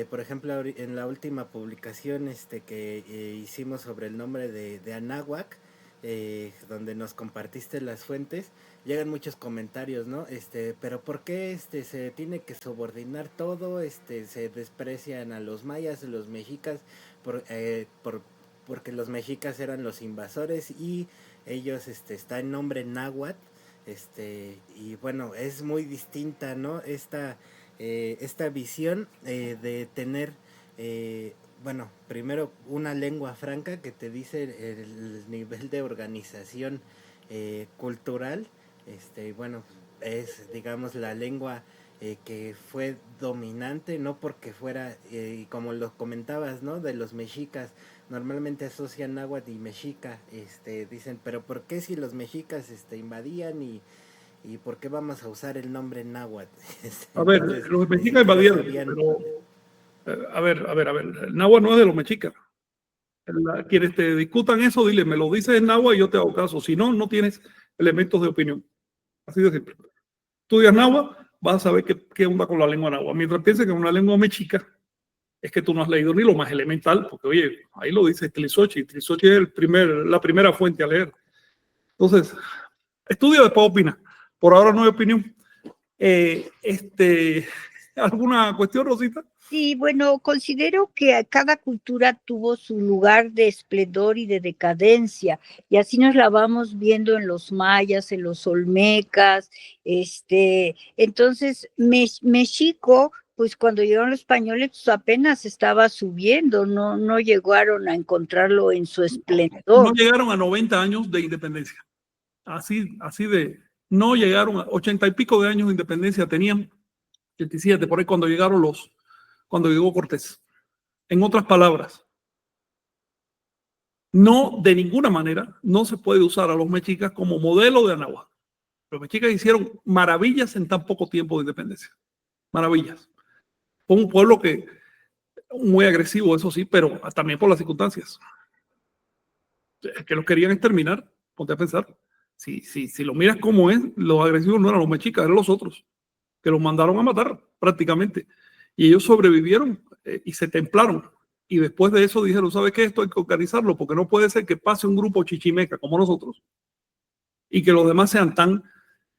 [SPEAKER 1] Por ejemplo, en la última publicación que hicimos sobre el nombre de Anáhuac, donde nos compartiste las fuentes, llegan muchos comentarios, ¿no? Pero ¿por qué se tiene que subordinar todo? Se desprecian a los mayas, a los mexicas, porque los mexicas eran los invasores y ellos está en nombre náhuatl, y bueno, es muy distinta, ¿no? esta visión de tener, bueno, primero una lengua franca que te dice el nivel de organización cultural, bueno, es, digamos, la lengua que fue dominante, no porque fuera, y como lo comentabas, ¿no? De los mexicas, normalmente asocian náhuatl y mexica, dicen, pero ¿por qué si los mexicas invadían y por qué vamos a usar el nombre náhuatl?
[SPEAKER 3] A ver,
[SPEAKER 1] Entonces,
[SPEAKER 3] los
[SPEAKER 1] ni
[SPEAKER 3] mexicas
[SPEAKER 1] siquiera
[SPEAKER 3] invadieron,
[SPEAKER 1] sabían.
[SPEAKER 3] pero a ver, el náhuatl no es de los mexicas. Quienes te discutan eso, dile, me lo dices en náhuatl y yo te hago caso. Si no, no tienes elementos de opinión. Así de simple. Estudias náhuatl, vas a saber qué onda con la lengua náhuatl. Mientras pienses que es una lengua mexica, es que tú no has leído ni lo más elemental, porque oye, ahí lo dice Tlisochi. Tlisochi es la primera fuente a leer. Entonces, estudia, después opina. Por ahora no hay opinión. ¿Alguna cuestión, Rosita?
[SPEAKER 2] Sí, bueno, considero que cada cultura tuvo su lugar de esplendor y de decadencia, y así nos la vamos viendo en los mayas, en los olmecas, entonces México, pues cuando llegaron los españoles, pues apenas estaba subiendo, no llegaron a encontrarlo en su
[SPEAKER 3] No
[SPEAKER 2] esplendor.
[SPEAKER 3] llegaron a 90 años de independencia. Así de, no llegaron a 80 y pico de años de independencia, tenían 87, por ahí cuando llegó Cortés. En otras palabras, no, de ninguna manera, no se puede usar a los mexicas como modelo de Anáhuac. Los mexicas hicieron maravillas en tan poco tiempo de independencia. Maravillas. Fue un pueblo que, muy agresivo, eso sí, pero también por las circunstancias. Que los querían exterminar, ponte a pensar. Si lo miras como es, los agresivos no eran los mexicas, eran los otros, que los mandaron a matar prácticamente. Y ellos sobrevivieron y se templaron. Y después de eso dijeron, ¿sabes qué? Esto hay que organizarlo, porque no puede ser que pase un grupo chichimeca como nosotros y que los demás sean tan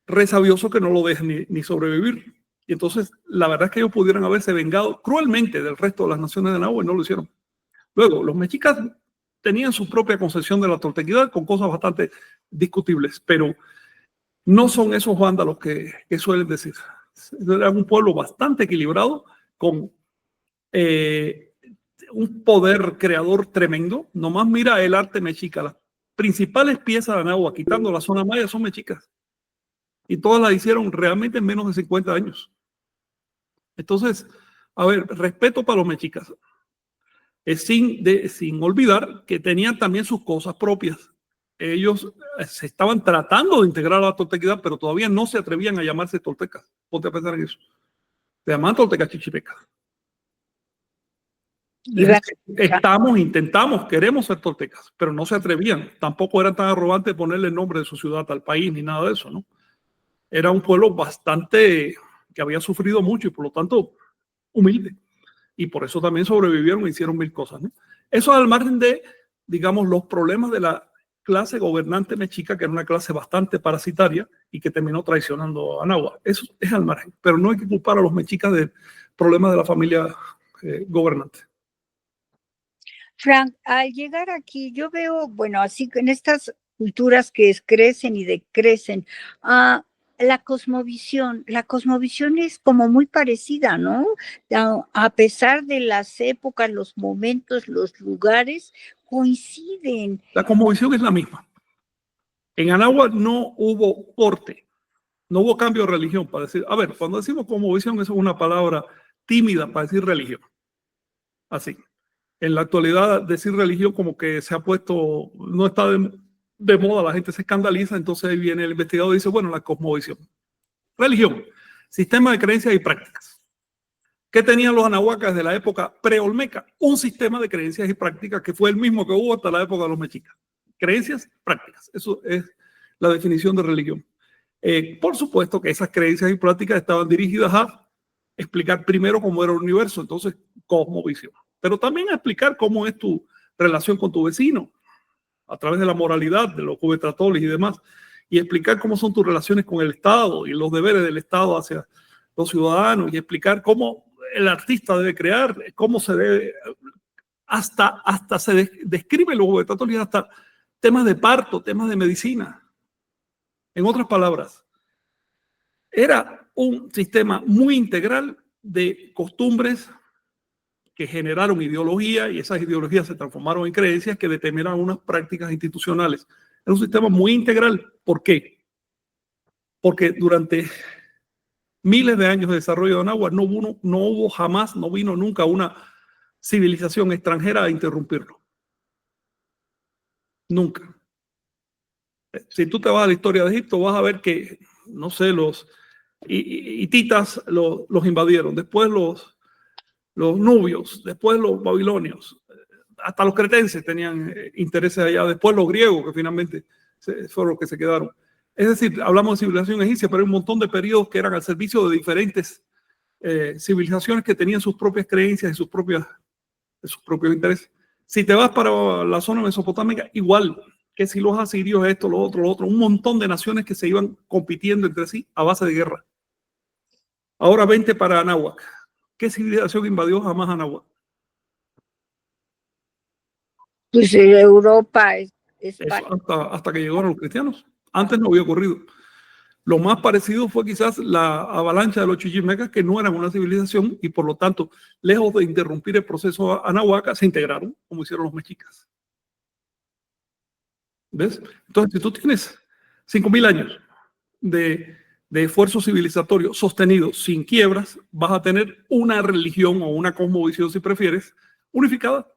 [SPEAKER 3] resabiosos que no lo dejen ni sobrevivir. Y entonces, la verdad es que ellos pudieran haberse vengado cruelmente del resto de las naciones de Nahua y no lo hicieron. Luego, los mexicas tenían su propia concepción de la toltequidad con cosas bastante discutibles, pero no son esos vándalos que suelen decir. Eran un pueblo bastante equilibrado, con un poder creador tremendo. Nomás mira el arte mexica. Las principales piezas de Anáhuac, quitando la zona maya, son mexicas. Y todas las hicieron realmente en menos de 50 años. Entonces, a ver, respeto para los mexicas. Sin olvidar que tenían también sus cosas propias. Ellos se estaban tratando de integrar a la toltequidad, pero todavía no se atrevían a llamarse toltecas. Ponte a pensar en eso. Se llaman toltecas chichimecas. Intentamos, queremos ser toltecas, pero no se atrevían. Tampoco eran tan arrogantes de ponerle el nombre de su ciudad al país ni nada de eso, ¿no? Era un pueblo bastante que había sufrido mucho y por lo tanto humilde. Y por eso también sobrevivieron e hicieron mil cosas, ¿no? Eso al margen de, digamos, los problemas de la clase gobernante mexica, que era una clase bastante parasitaria y que terminó traicionando a Anáhuac. Eso es al margen, pero no hay que culpar a los mexicas del problema de la familia gobernante.
[SPEAKER 2] Frank, al llegar aquí, yo veo, bueno, así que en estas culturas que crecen y decrecen, la cosmovisión es como muy parecida, ¿no? A pesar de las épocas, los momentos, los lugares, coinciden.
[SPEAKER 3] La cosmovisión es la misma. En Anáhuac no hubo corte, no hubo cambio de religión para decir, a ver, cuando decimos cosmovisión, eso es una palabra tímida para decir religión. Así. En la actualidad, decir religión como que se ha puesto, no está de moda, la gente se escandaliza, entonces ahí viene el investigador y dice, bueno, la cosmovisión. Religión, sistema de creencias y prácticas. ¿Qué tenían los anahuacas de la época preolmeca? Un sistema de creencias y prácticas que fue el mismo que hubo hasta la época de los mexicas. Creencias, prácticas. Eso es la definición de religión. Por supuesto que esas creencias y prácticas estaban dirigidas a explicar primero cómo era el universo, entonces cosmovisión. Pero también a explicar cómo es tu relación con tu vecino, a través de la moralidad, de los cubetratoles y demás, y explicar cómo son tus relaciones con el Estado y los deberes del Estado hacia los ciudadanos, y explicar cómo el artista debe crear, cómo se debe, hasta se describe los cubetratoles, hasta temas de parto, temas de medicina. En otras palabras, era un sistema muy integral de costumbres que generaron ideología y esas ideologías se transformaron en creencias que determinaron unas prácticas institucionales. Es un sistema muy integral. ¿Por qué? Porque durante miles de años de desarrollo de Anáhuac no hubo jamás, no vino nunca una civilización extranjera a interrumpirlo. Nunca. Si tú te vas a la historia de Egipto, vas a ver que, no sé, los hititas los invadieron, después los nubios, después los babilonios, hasta los cretenses tenían intereses allá, después los griegos que finalmente fueron los que se quedaron. Es decir, hablamos de civilización egipcia, pero hay un montón de periodos que eran al servicio de diferentes civilizaciones que tenían sus propias creencias y sus propios intereses. Si te vas para la zona mesopotámica, igual que si los asirios, esto, lo otro, un montón de naciones que se iban compitiendo entre sí a base de guerra. Ahora vente para Anáhuac. ¿Qué civilización invadió jamás Anáhuac?
[SPEAKER 2] Pues Europa, España.
[SPEAKER 3] Hasta que llegaron los cristianos. Antes no había ocurrido. Lo más parecido fue quizás la avalancha de los chichimecas, que no eran una civilización y por lo tanto, lejos de interrumpir el proceso anahuaca, se integraron, como hicieron los mexicas. ¿Ves? Entonces, si tú tienes 5.000 años de esfuerzo civilizatorio sostenido sin quiebras, vas a tener una religión o una cosmovisión, si prefieres, unificada,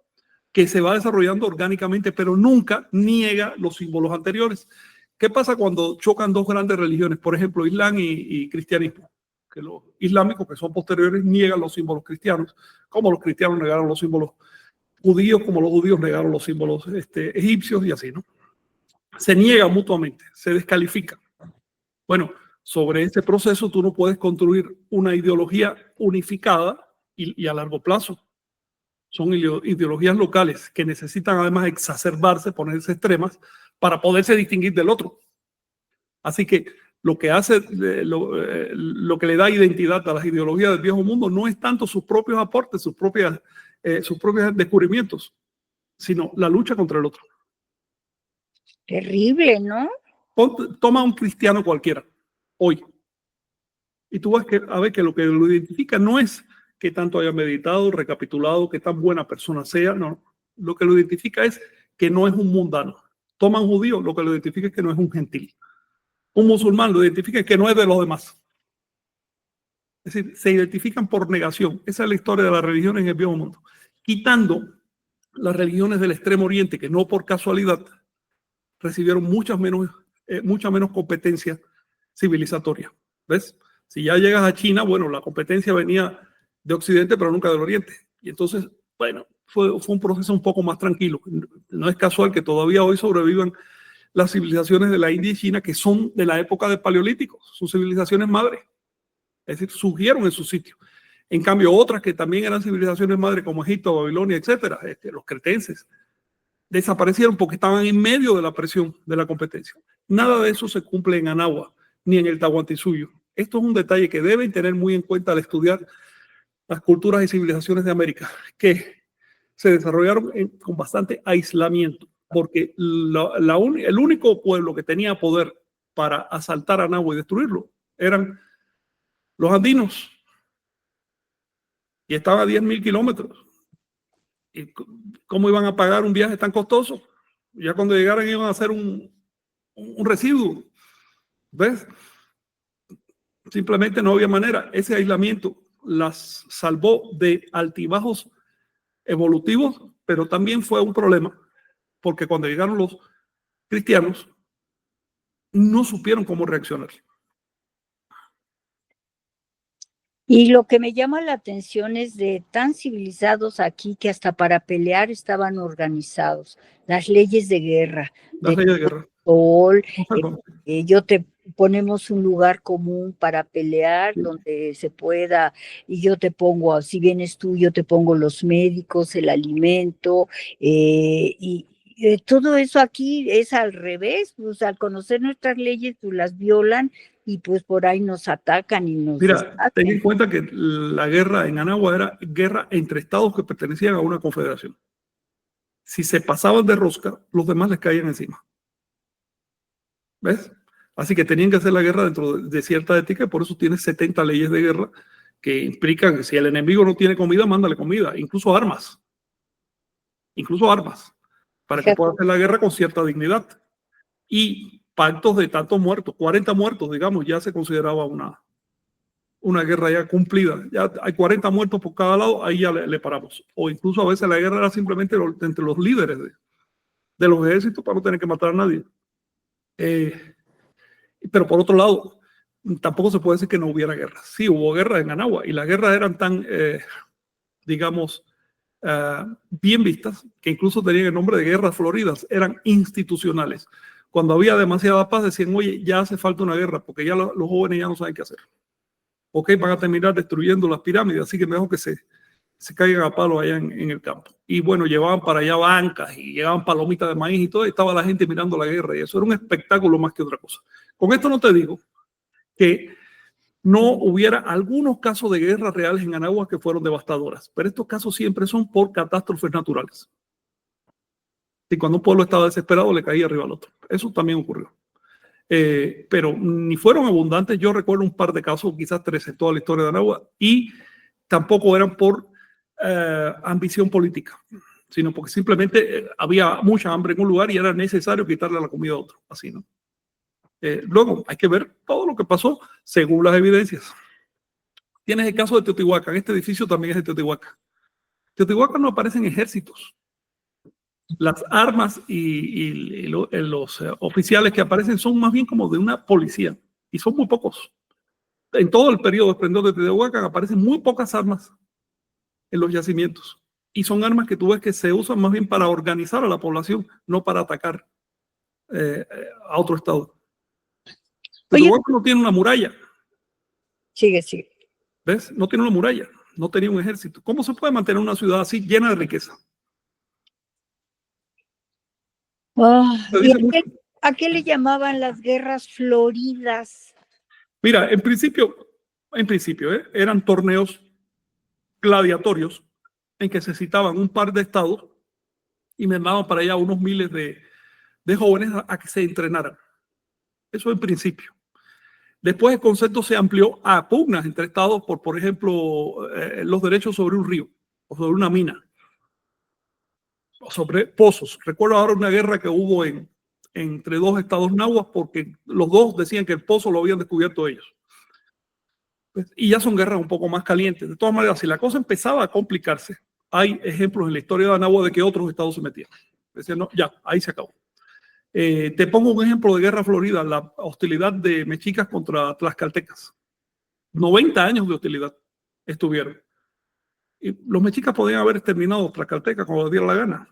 [SPEAKER 3] que se va desarrollando orgánicamente, pero nunca niega los símbolos anteriores. ¿Qué pasa cuando chocan dos grandes religiones? Por ejemplo, Islam y cristianismo. Que los islámicos, que son posteriores, niegan los símbolos cristianos, como los cristianos negaron los símbolos judíos, como los judíos negaron los símbolos egipcios y así, ¿no? Se niegan mutuamente, se descalifican. Bueno, sobre ese proceso tú no puedes construir una ideología unificada y a largo plazo. Son ideologías locales que necesitan además exacerbarse, ponerse extremas, para poderse distinguir del otro. Así que lo que hace, lo que le da identidad a las ideologías del viejo mundo no es tanto sus propios aportes, sus propios descubrimientos, sino la lucha contra el otro.
[SPEAKER 2] Terrible, ¿no?
[SPEAKER 3] Toma un cristiano cualquiera, hoy, y tú vas a ver que lo que lo identifica no es que tanto haya meditado, recapitulado, que tan buena persona sea, no. Lo que lo identifica es que no es un mundano. Toma un judío, lo que lo identifica es que no es un gentil. Un musulmán lo identifica que no es de los demás. Es decir, se identifican por negación. Esa es la historia de las religiones en el viejo mundo. Quitando las religiones del Extremo Oriente, que no por casualidad recibieron mucha menos competencia civilizatoria. ¿Ves? Si ya llegas a China, bueno, la competencia venía de Occidente, pero nunca del Oriente. Y entonces, bueno, fue un proceso un poco más tranquilo. No es casual que todavía hoy sobrevivan las civilizaciones de la India y China, que son de la época del Paleolítico, sus civilizaciones madres. Es decir, surgieron en su sitio. En cambio, otras que también eran civilizaciones madres, como Egipto, Babilonia, etcétera, los cretenses, desaparecieron porque estaban en medio de la presión de la competencia. Nada de eso se cumple en Anáhuac ni en el Tahuantinsuyo. Esto es un detalle que deben tener muy en cuenta al estudiar las culturas y civilizaciones de América, que se desarrollaron con bastante aislamiento, porque el único pueblo que tenía poder para asaltar a Anáhuac y destruirlo eran los andinos, y estaban a 10.000 kilómetros. ¿Y cómo iban a pagar un viaje tan costoso? Ya cuando llegaran iban a hacer un residuo. ¿Ves? Simplemente no había manera. Ese aislamiento las salvó de altibajos evolutivos, pero también fue un problema, porque cuando llegaron los cristianos, no supieron cómo reaccionar.
[SPEAKER 2] Y lo que me llama la atención es de tan civilizados aquí que hasta para pelear estaban organizados. Las leyes de guerra.
[SPEAKER 3] Las leyes de guerra.
[SPEAKER 2] Ponemos un lugar común para pelear, sí, donde se pueda, y yo te pongo, si vienes tú, yo te pongo los médicos, el alimento, y todo eso aquí es al revés, pues al conocer nuestras leyes, pues las violan y pues por ahí nos atacan y nos...
[SPEAKER 3] Mira, ten en cuenta que la guerra en Anáhuac era guerra entre estados que pertenecían a una confederación. Si se pasaban de rosca, los demás les caían encima. ¿Ves? Así que tenían que hacer la guerra dentro de cierta ética, y por eso tienes 70 leyes de guerra que implican que si el enemigo no tiene comida, mándale comida, incluso armas, para que pueda hacer la guerra con cierta dignidad. Y pactos de tantos muertos, 40 muertos, digamos, ya se consideraba una guerra ya cumplida. Ya hay 40 muertos por cada lado, ahí ya le paramos. O incluso a veces la guerra era simplemente entre los líderes de los ejércitos para no tener que matar a nadie. Pero por otro lado, tampoco se puede decir que no hubiera guerra. Sí, hubo guerra en Anagua y las guerras eran tan, digamos, bien vistas, que incluso tenían el nombre de guerras floridas, eran institucionales. Cuando había demasiada paz decían, oye, ya hace falta una guerra, porque ya los jóvenes ya no saben qué hacer. Ok, van a terminar destruyendo las pirámides, así que mejor que se caigan a palos allá en el campo. Y bueno, llevaban para allá bancas y llevaban palomitas de maíz y todo, y estaba la gente mirando la guerra, y eso era un espectáculo más que otra cosa. Con esto no te digo que no hubiera algunos casos de guerra reales en Anagua que fueron devastadoras, pero estos casos siempre son por catástrofes naturales. Y cuando un pueblo estaba desesperado, le caía arriba al otro. Eso también ocurrió. Pero ni fueron abundantes. Yo recuerdo un par de casos, quizás 3 en toda la historia de Anagua, y tampoco eran por ambición política, sino porque simplemente había mucha hambre en un lugar y era necesario quitarle la comida a otro. Así, ¿no? Luego, hay que ver todo lo que pasó según las evidencias. Tienes el caso de Teotihuacán. Este edificio también es de Teotihuacán. Teotihuacán no aparecen ejércitos. Las armas y los oficiales que aparecen son más bien como de una policía, y son muy pocos. En todo el periodo de esplendor de Teotihuacán aparecen muy pocas armas en los yacimientos, y son armas que tú ves que se usan más bien para organizar a la población, no para atacar a otro estado. Teotihuacán no tiene una muralla.
[SPEAKER 2] Sigue.
[SPEAKER 3] ¿Ves? No tiene una muralla, no tenía un ejército. ¿Cómo se puede mantener una ciudad así llena de riqueza?
[SPEAKER 2] ¿Y a qué le llamaban las guerras floridas?
[SPEAKER 3] Mira, en principio eran torneos gladiatorios en que se citaban un par de estados y mandaban para allá unos miles de jóvenes a que se entrenaran. Eso en principio. Después el concepto se amplió a pugnas entre estados por ejemplo, los derechos sobre un río o sobre una mina o sobre pozos. Recuerdo ahora una guerra que hubo entre 2 estados nahuas porque los dos decían que el pozo lo habían descubierto ellos. Y ya son guerras un poco más calientes. De todas maneras, si la cosa empezaba a complicarse, hay ejemplos en la historia de Anagua de que otros estados se metían. Decían, no, ya, ahí se acabó. Te pongo un ejemplo de guerra florida, la hostilidad de mexicas contra tlaxcaltecas. 90 años de hostilidad estuvieron. Y los mexicas podían haber exterminado tlaxcaltecas cuando les diera la gana.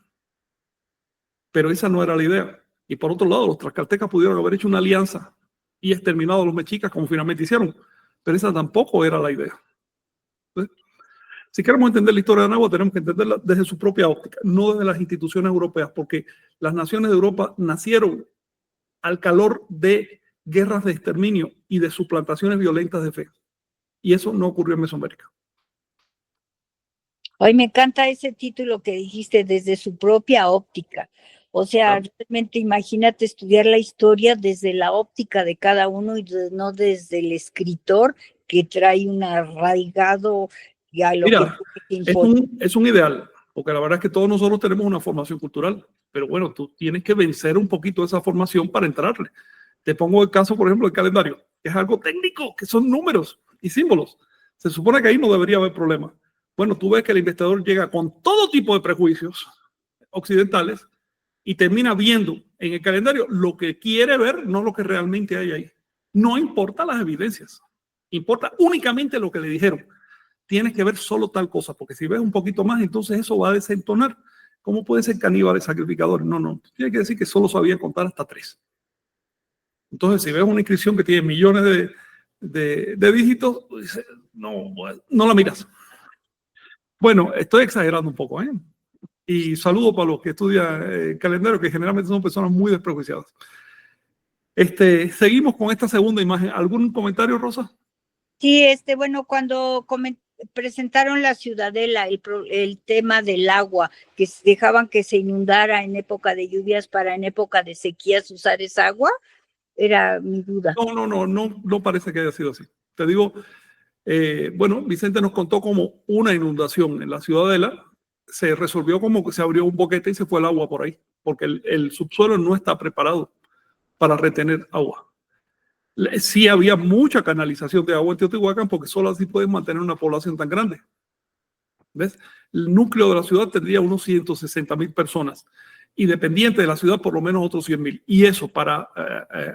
[SPEAKER 3] Pero esa no era la idea. Y por otro lado, los tlaxcaltecas pudieron haber hecho una alianza y exterminado a los mexicas como finalmente hicieron. Pero esa tampoco era la idea. Entonces, si queremos entender la historia de Anagua, tenemos que entenderla desde su propia óptica, no desde las instituciones europeas, porque las naciones de Europa nacieron al calor de guerras de exterminio y de suplantaciones violentas de fe. Y eso no ocurrió en Mesoamérica.
[SPEAKER 2] Hoy me encanta ese título que dijiste, desde su propia óptica. O sea, realmente imagínate estudiar la historia desde la óptica de cada uno y no desde el escritor que trae un arraigado a lo
[SPEAKER 3] Mira,
[SPEAKER 2] que importa.
[SPEAKER 3] Es un ideal, porque la verdad es que todos nosotros tenemos una formación cultural, pero bueno, tú tienes que vencer un poquito esa formación para entrarle. Te pongo el caso, por ejemplo, del calendario, que es algo técnico, que son números y símbolos. Se supone que ahí no debería haber problema. Bueno, tú ves que el investigador llega con todo tipo de prejuicios occidentales y termina viendo en el calendario lo que quiere ver, no lo que realmente hay ahí. No importa las evidencias, importa únicamente lo que le dijeron. Tienes que ver solo tal cosa, porque si ves un poquito más, entonces eso va a desentonar. ¿Cómo puede ser caníbales sacrificadores? No. Tiene que decir que solo sabían contar hasta 3. Entonces, si ves una inscripción que tiene millones de dígitos, no la miras. Bueno, estoy exagerando un poco, ¿eh? Y saludo para los que estudian calendario, que generalmente son personas muy desprejuiciadas. Seguimos con esta segunda imagen. ¿Algún comentario, Rosa?
[SPEAKER 2] Sí, bueno, cuando presentaron la Ciudadela, el tema del agua, que dejaban que se inundara en época de lluvias para en época de sequías usar esa agua, era mi duda.
[SPEAKER 3] No parece que haya sido así. Te digo, Bueno, Vicente nos contó como una inundación en la Ciudadela se resolvió como que se abrió un boquete y se fue el agua por ahí, porque el subsuelo no está preparado para retener agua. Sí había mucha canalización de agua en Teotihuacán porque solo así puedes mantener una población tan grande. ¿Ves? El núcleo de la ciudad tendría unos 160,000 personas y dependiente de la ciudad por lo menos otros 100,000. Y eso para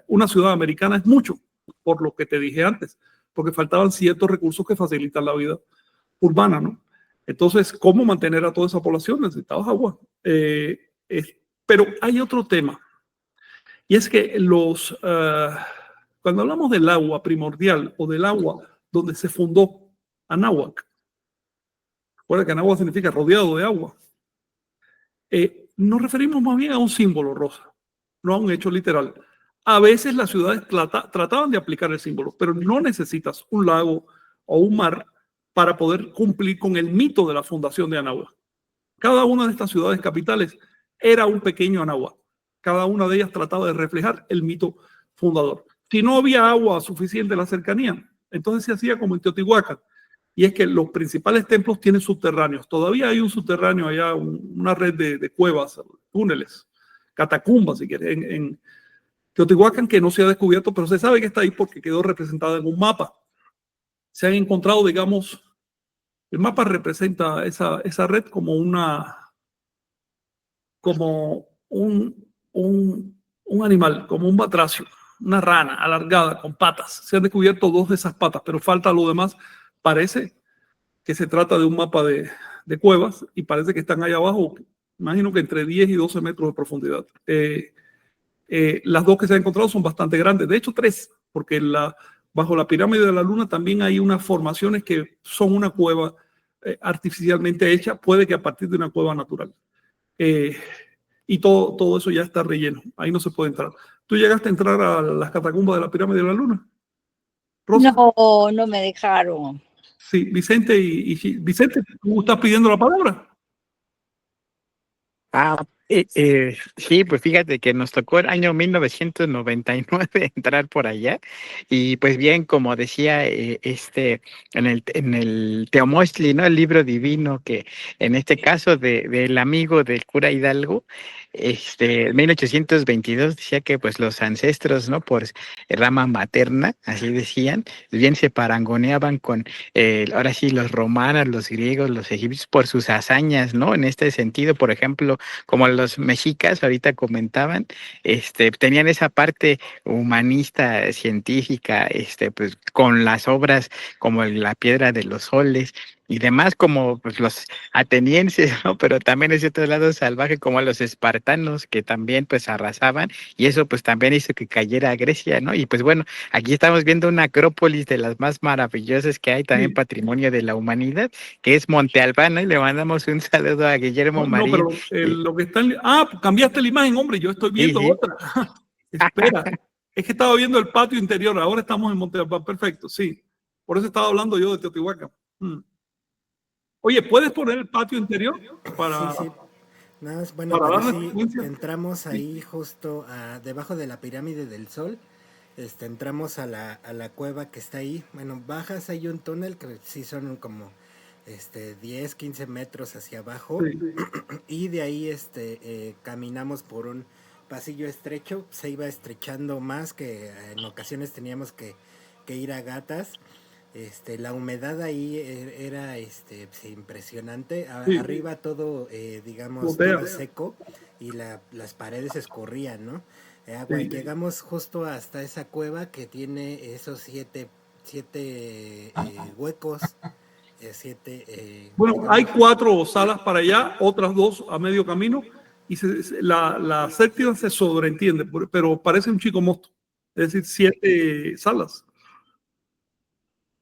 [SPEAKER 3] una ciudad americana es mucho, por lo que te dije antes, porque faltaban ciertos recursos que facilitan la vida urbana, ¿no? Entonces, ¿cómo mantener a toda esa población? Necesitabas agua. Pero hay otro tema, y es que cuando hablamos del agua primordial o del agua donde se fundó Anáhuac, recuerda que Anáhuac significa rodeado de agua, nos referimos más bien a un símbolo, Rosa, no a un hecho literal. A veces las ciudades trataban de aplicar el símbolo, pero no necesitas un lago o un mar para poder cumplir con el mito de la fundación de Anáhuac. Cada una de estas ciudades capitales era un pequeño Anáhuac. Cada una de ellas trataba de reflejar el mito fundador. Si no había agua suficiente en la cercanía, entonces se hacía como en Teotihuacán. Y es que los principales templos tienen subterráneos. Todavía hay un subterráneo allá, una red de cuevas, túneles, catacumbas, si quieres, en Teotihuacán, que no se ha descubierto, pero se sabe que está ahí porque quedó representada en un mapa. Se han encontrado, digamos, el mapa representa esa red como un animal, como un batracio, una rana alargada con patas. Se han descubierto 2 de esas patas, pero falta lo demás. Parece que se trata de un mapa de cuevas y parece que están ahí abajo, imagino que entre 10 y 12 metros de profundidad. Las 2 que se han encontrado son bastante grandes, de hecho 3, porque bajo la pirámide de la Luna también hay unas formaciones que son una cueva artificialmente hecha, puede que a partir de una cueva natural. Y todo eso ya está relleno, ahí no se puede entrar. ¿Tú llegaste a entrar a las catacumbas de la pirámide de la Luna, Rosa?
[SPEAKER 2] No, no me dejaron.
[SPEAKER 3] Sí, Vicente Vicente, ¿tú estás pidiendo la palabra?
[SPEAKER 4] Sí, pues fíjate que nos tocó el año 1999 entrar por allá y pues bien, como decía en el Teomochtli, ¿no? El libro divino que en este caso del amigo del cura Hidalgo, en 1822 decía que pues los ancestros, ¿no? Por rama materna, así decían, bien se parangoneaban con, ahora sí, los romanos, los griegos, los egipcios por sus hazañas, ¿no? En este sentido, por ejemplo, como los mexicas ahorita comentaban, tenían esa parte humanista, científica, pues con las obras como la Piedra de los Soles y demás, como pues los atenienses, ¿no? Pero también ese otro lado salvaje como los espartanos que también pues arrasaban y eso pues también hizo que cayera Grecia, ¿no? Y pues bueno, aquí estamos viendo una acrópolis de las más maravillosas que hay, también
[SPEAKER 3] Sí.
[SPEAKER 4] patrimonio de la humanidad, que es Monte Albano, y le mandamos un saludo a Guillermo
[SPEAKER 3] No,
[SPEAKER 4] Marín.
[SPEAKER 3] pero lo que está pues cambiaste la imagen, hombre, yo estoy viendo
[SPEAKER 4] Sí.
[SPEAKER 3] otra. Espera, es que estaba viendo el patio interior, ahora estamos en Monte Albán, perfecto, sí. Por eso estaba hablando yo de Teotihuacán. Oye, ¿puedes poner el patio interior para,
[SPEAKER 1] Sí, sí. Nada más, bueno,
[SPEAKER 3] para
[SPEAKER 1] pero
[SPEAKER 3] darle
[SPEAKER 1] sí,
[SPEAKER 3] frecuencia?
[SPEAKER 1] entramos
[SPEAKER 3] Sí.
[SPEAKER 1] ahí justo debajo de la pirámide del Sol. Entramos a la cueva que está ahí. Bueno, bajas, hay un túnel que sí son como 10, 15 metros hacia abajo.
[SPEAKER 3] Sí.
[SPEAKER 1] Y de ahí caminamos por un pasillo estrecho. Se iba estrechando más, que en ocasiones teníamos que ir a gatas. La humedad ahí era pues, impresionante.
[SPEAKER 3] Sí.
[SPEAKER 1] Arriba todo, digamos,
[SPEAKER 3] Gotea.
[SPEAKER 1] todo seco y las paredes escurrían, ¿no? Agua.
[SPEAKER 3] Sí.
[SPEAKER 1] Llegamos justo hasta esa cueva que tiene esos siete huecos.
[SPEAKER 3] Bueno,
[SPEAKER 1] Digamos,
[SPEAKER 3] hay 4 salas para allá, otras 2 a medio camino, y la séptima se sobreentiende, pero parece un chico mosto, es decir, 7 salas.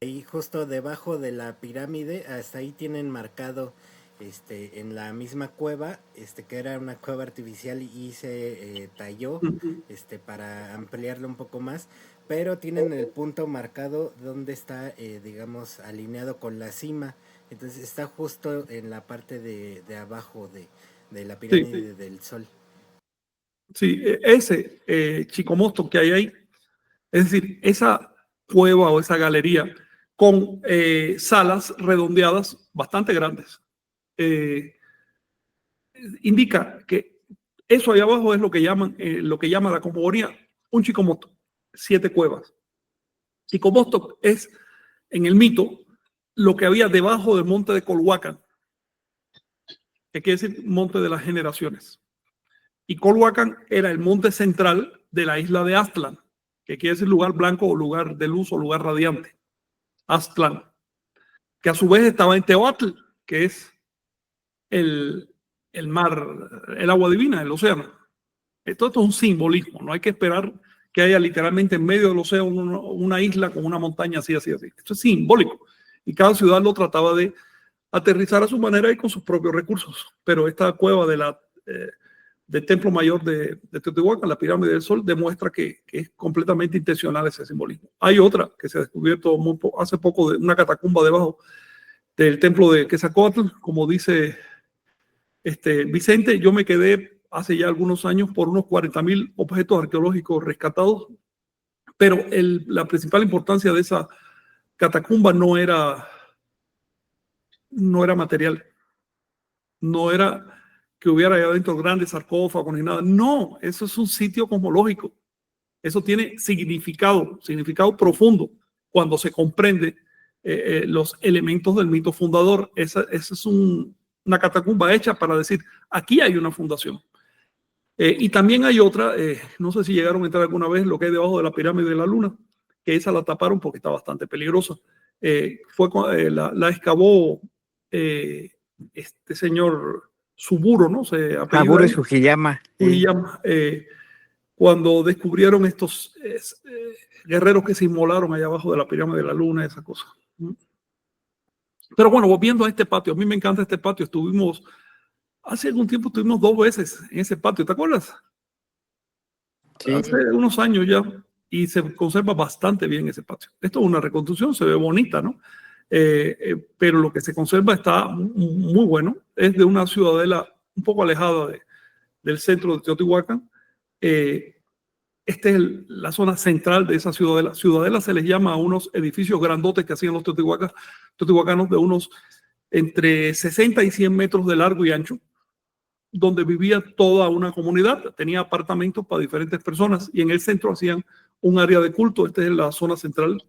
[SPEAKER 1] ahí justo debajo de la pirámide, hasta ahí tienen marcado en la misma cueva, que era una cueva artificial y se talló para ampliarlo un poco más, pero tienen el punto marcado donde está, digamos, alineado con la cima. Entonces está justo en la parte de abajo de la pirámide del Sol.
[SPEAKER 3] Sí, ese chico mosto que hay ahí, es decir, esa cueva o esa galería con salas redondeadas bastante grandes. Indica que eso ahí abajo es lo que llama la cosmogonía un Chicomostoc, 7 cuevas. Chicomostoc es, en el mito, lo que había debajo del monte de Colhuacan, que quiere decir monte de las generaciones. Y Colhuacan era el monte central de la isla de Aztlán, que quiere decir lugar blanco o lugar de luz o lugar radiante. Aztlán, que a su vez estaba en Teoatl, que es el mar, el agua divina, el océano. Esto es un simbolismo, no hay que esperar que haya literalmente en medio del océano una isla con una montaña así. Esto es simbólico. Y cada ciudad lo trataba de aterrizar a su manera y con sus propios recursos. Pero esta cueva del Templo Mayor de Teotihuacán, la Pirámide del Sol, demuestra que es completamente intencional ese simbolismo. Hay otra que se ha descubierto hace poco, de una catacumba debajo del templo de Quetzalcóatl, como dice Vicente. Yo me quedé hace ya algunos años por unos 40,000 objetos arqueológicos rescatados, pero la principal importancia de esa catacumba no era material, no era que hubiera allá adentro grandes sarcófagos ni nada. No, eso es un sitio cosmológico. Eso tiene significado profundo cuando se comprende los elementos del mito fundador. Esa es una catacumba hecha para decir, aquí hay una fundación. Y también hay otra, no sé si llegaron a entrar alguna vez, lo que hay debajo de la pirámide de la Luna, que esa la taparon porque está bastante peligrosa. La excavó este señor Suburo, ¿no?
[SPEAKER 4] Saburo Sugiyama.
[SPEAKER 3] Sugiyama, cuando descubrieron estos guerreros que se inmolaron allá abajo de la pirámide de la Luna, esa cosa. Pero bueno, volviendo a este patio, a mí me encanta este patio. Hace algún tiempo estuvimos 2 veces en ese patio, ¿te acuerdas? Sí. Hace unos años ya, y se conserva bastante bien ese patio. Esto es una reconstrucción, se ve bonita, ¿no? Pero lo que se conserva está muy bueno. Es de una ciudadela un poco alejada del centro de Teotihuacán. Esta es la zona central de esa ciudadela. Ciudadela se les llama a unos edificios grandotes que hacían los teotihuacanos, de unos entre 60 y 100 metros de largo y ancho, donde vivía toda una comunidad. Tenía apartamentos para diferentes personas y en el centro hacían un área de culto. Esta es la zona central.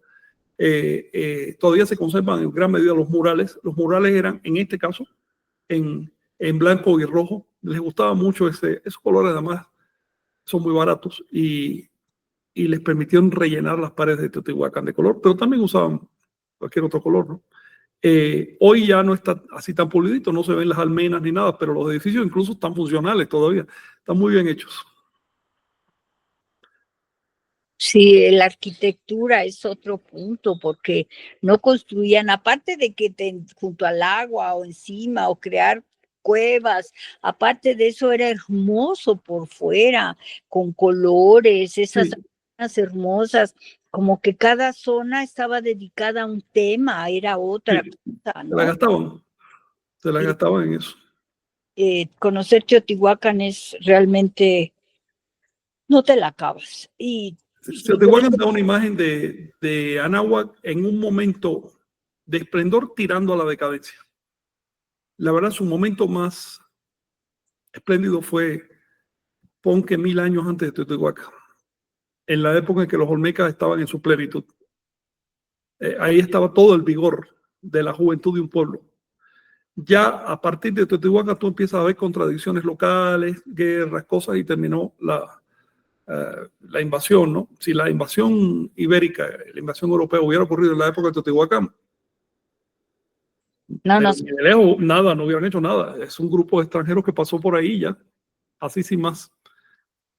[SPEAKER 3] Todavía se conservan en gran medida los murales. Los murales eran, en este caso, en blanco y rojo. Les gustaba mucho esos colores, además son muy baratos y les permitieron rellenar las paredes de Teotihuacán de color, pero también usaban cualquier otro color, ¿no? Hoy ya no está así tan pulidito, no se ven las almenas ni nada, pero los edificios incluso están funcionales todavía, están muy bien hechos.
[SPEAKER 2] Sí, la arquitectura es otro punto, porque no construían, aparte de que junto al agua o encima, o crear cuevas, aparte de eso era hermoso por fuera, con colores, esas zonas hermosas, como que cada zona estaba dedicada a un tema, era otra cosa, ¿no?
[SPEAKER 3] Se la gastaban en eso.
[SPEAKER 2] Conocer Teotihuacán es realmente, no te la acabas.
[SPEAKER 3] Teotihuacán da una imagen de Anáhuac en un momento de esplendor tirando a la decadencia. La verdad, su momento más espléndido fue, pon que 1000 años antes de Teotihuacán, en la época en que los olmecas estaban en su plenitud. Ahí estaba todo el vigor de la juventud de un pueblo. Ya a partir de Teotihuacán tú empiezas a ver contradicciones locales, guerras, cosas, y terminó la invasión, ¿no? Si la invasión ibérica, la invasión europea hubiera ocurrido en la época de Teotihuacán, no hubieran hecho nada. Es un grupo de extranjeros que pasó por ahí ya, así sin más.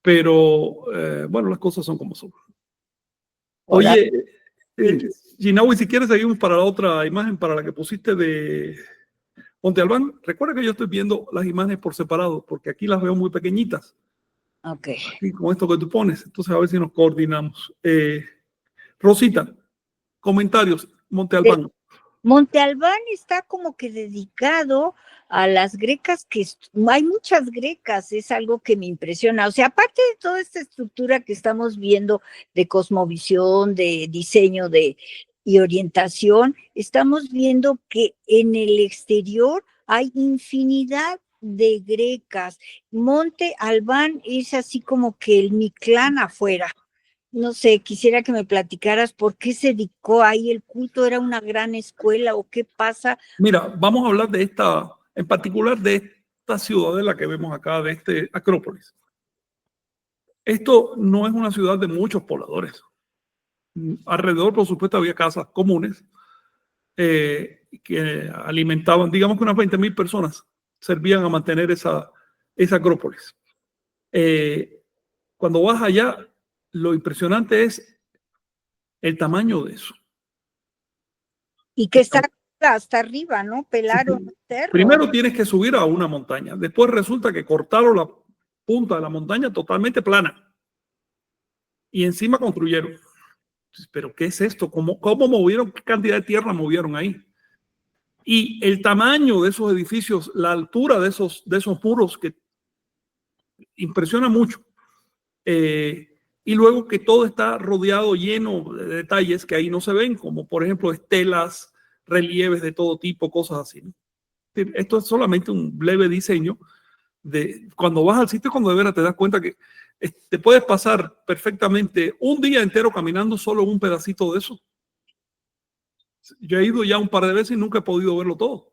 [SPEAKER 3] Pero bueno, las cosas son como son. Oye, Ginawi, si quieres seguimos para la otra imagen, para la que pusiste de Monte Albán. Recuerda que yo estoy viendo las imágenes por separado, porque aquí las veo muy pequeñitas.
[SPEAKER 2] Ok.
[SPEAKER 3] Aquí, con esto que tú pones. Entonces, a ver si nos coordinamos. Rosita, comentarios, Monte Albán.
[SPEAKER 2] Monte Albán está como que dedicado a las grecas, que hay muchas grecas, es algo que me impresiona. O sea, aparte de toda esta estructura que estamos viendo de cosmovisión, de diseño, y orientación, estamos viendo que en el exterior hay infinidad de grecas. Monte Albán es así como que el Mictlán afuera. No sé, quisiera que me platicaras por qué se dedicó ahí el culto, ¿era una gran escuela o qué pasa?
[SPEAKER 3] Mira, vamos a hablar de esta, en particular de esta ciudadela que vemos acá, de este Acrópolis. Esto no es una ciudad de muchos pobladores. Alrededor, por supuesto, había casas comunes que alimentaban, digamos que unas 20.000 personas servían a mantener esa Acrópolis. Cuando vas allá, lo impresionante es el tamaño de eso.
[SPEAKER 2] Y que está hasta arriba, ¿no? Pelaron el cerro.
[SPEAKER 3] Primero tienes que subir a una montaña. Después resulta que cortaron la punta de la montaña totalmente plana. Y encima construyeron. ¿Pero qué es esto? ¿Cómo movieron? ¿Qué cantidad de tierra movieron ahí? Y el tamaño de esos edificios, la altura de esos muros, que impresiona mucho. Y luego que todo está rodeado, lleno de detalles que ahí no se ven, como por ejemplo estelas, relieves de todo tipo, cosas así, ¿no? Esto es solamente un leve diseño de cuando vas al sitio, cuando de veras te das cuenta que te puedes pasar perfectamente un día entero caminando solo en un pedacito de eso. Yo he ido ya un par de veces y nunca he podido verlo todo,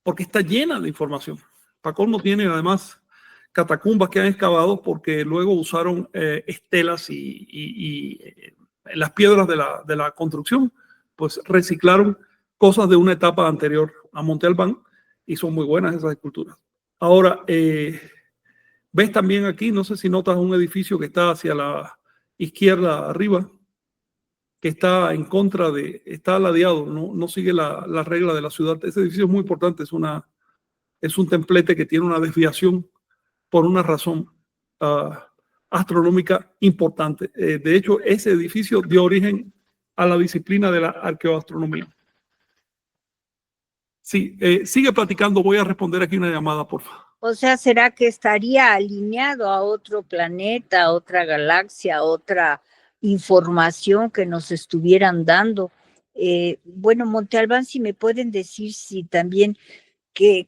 [SPEAKER 3] porque está llena de información. Para colmo tiene además catacumbas que han excavado porque luego usaron estelas y las piedras de la construcción, pues reciclaron cosas de una etapa anterior a Monte Albán y son muy buenas esas esculturas. Ahora, ves también aquí, no sé si notas un edificio que está hacia la izquierda arriba, que está en contra de, está ladeado, no sigue la regla de la ciudad. Ese edificio es muy importante, es un templete que tiene una desviación por una razón astronómica importante. De hecho, ese edificio dio origen a la disciplina de la arqueoastronomía. Sí, sigue platicando, voy a responder aquí una llamada, por favor.
[SPEAKER 2] O sea, ¿será que estaría alineado a otro planeta, a otra galaxia, a otra información que nos estuvieran dando? Bueno, Monte Albán, si me pueden decir si también,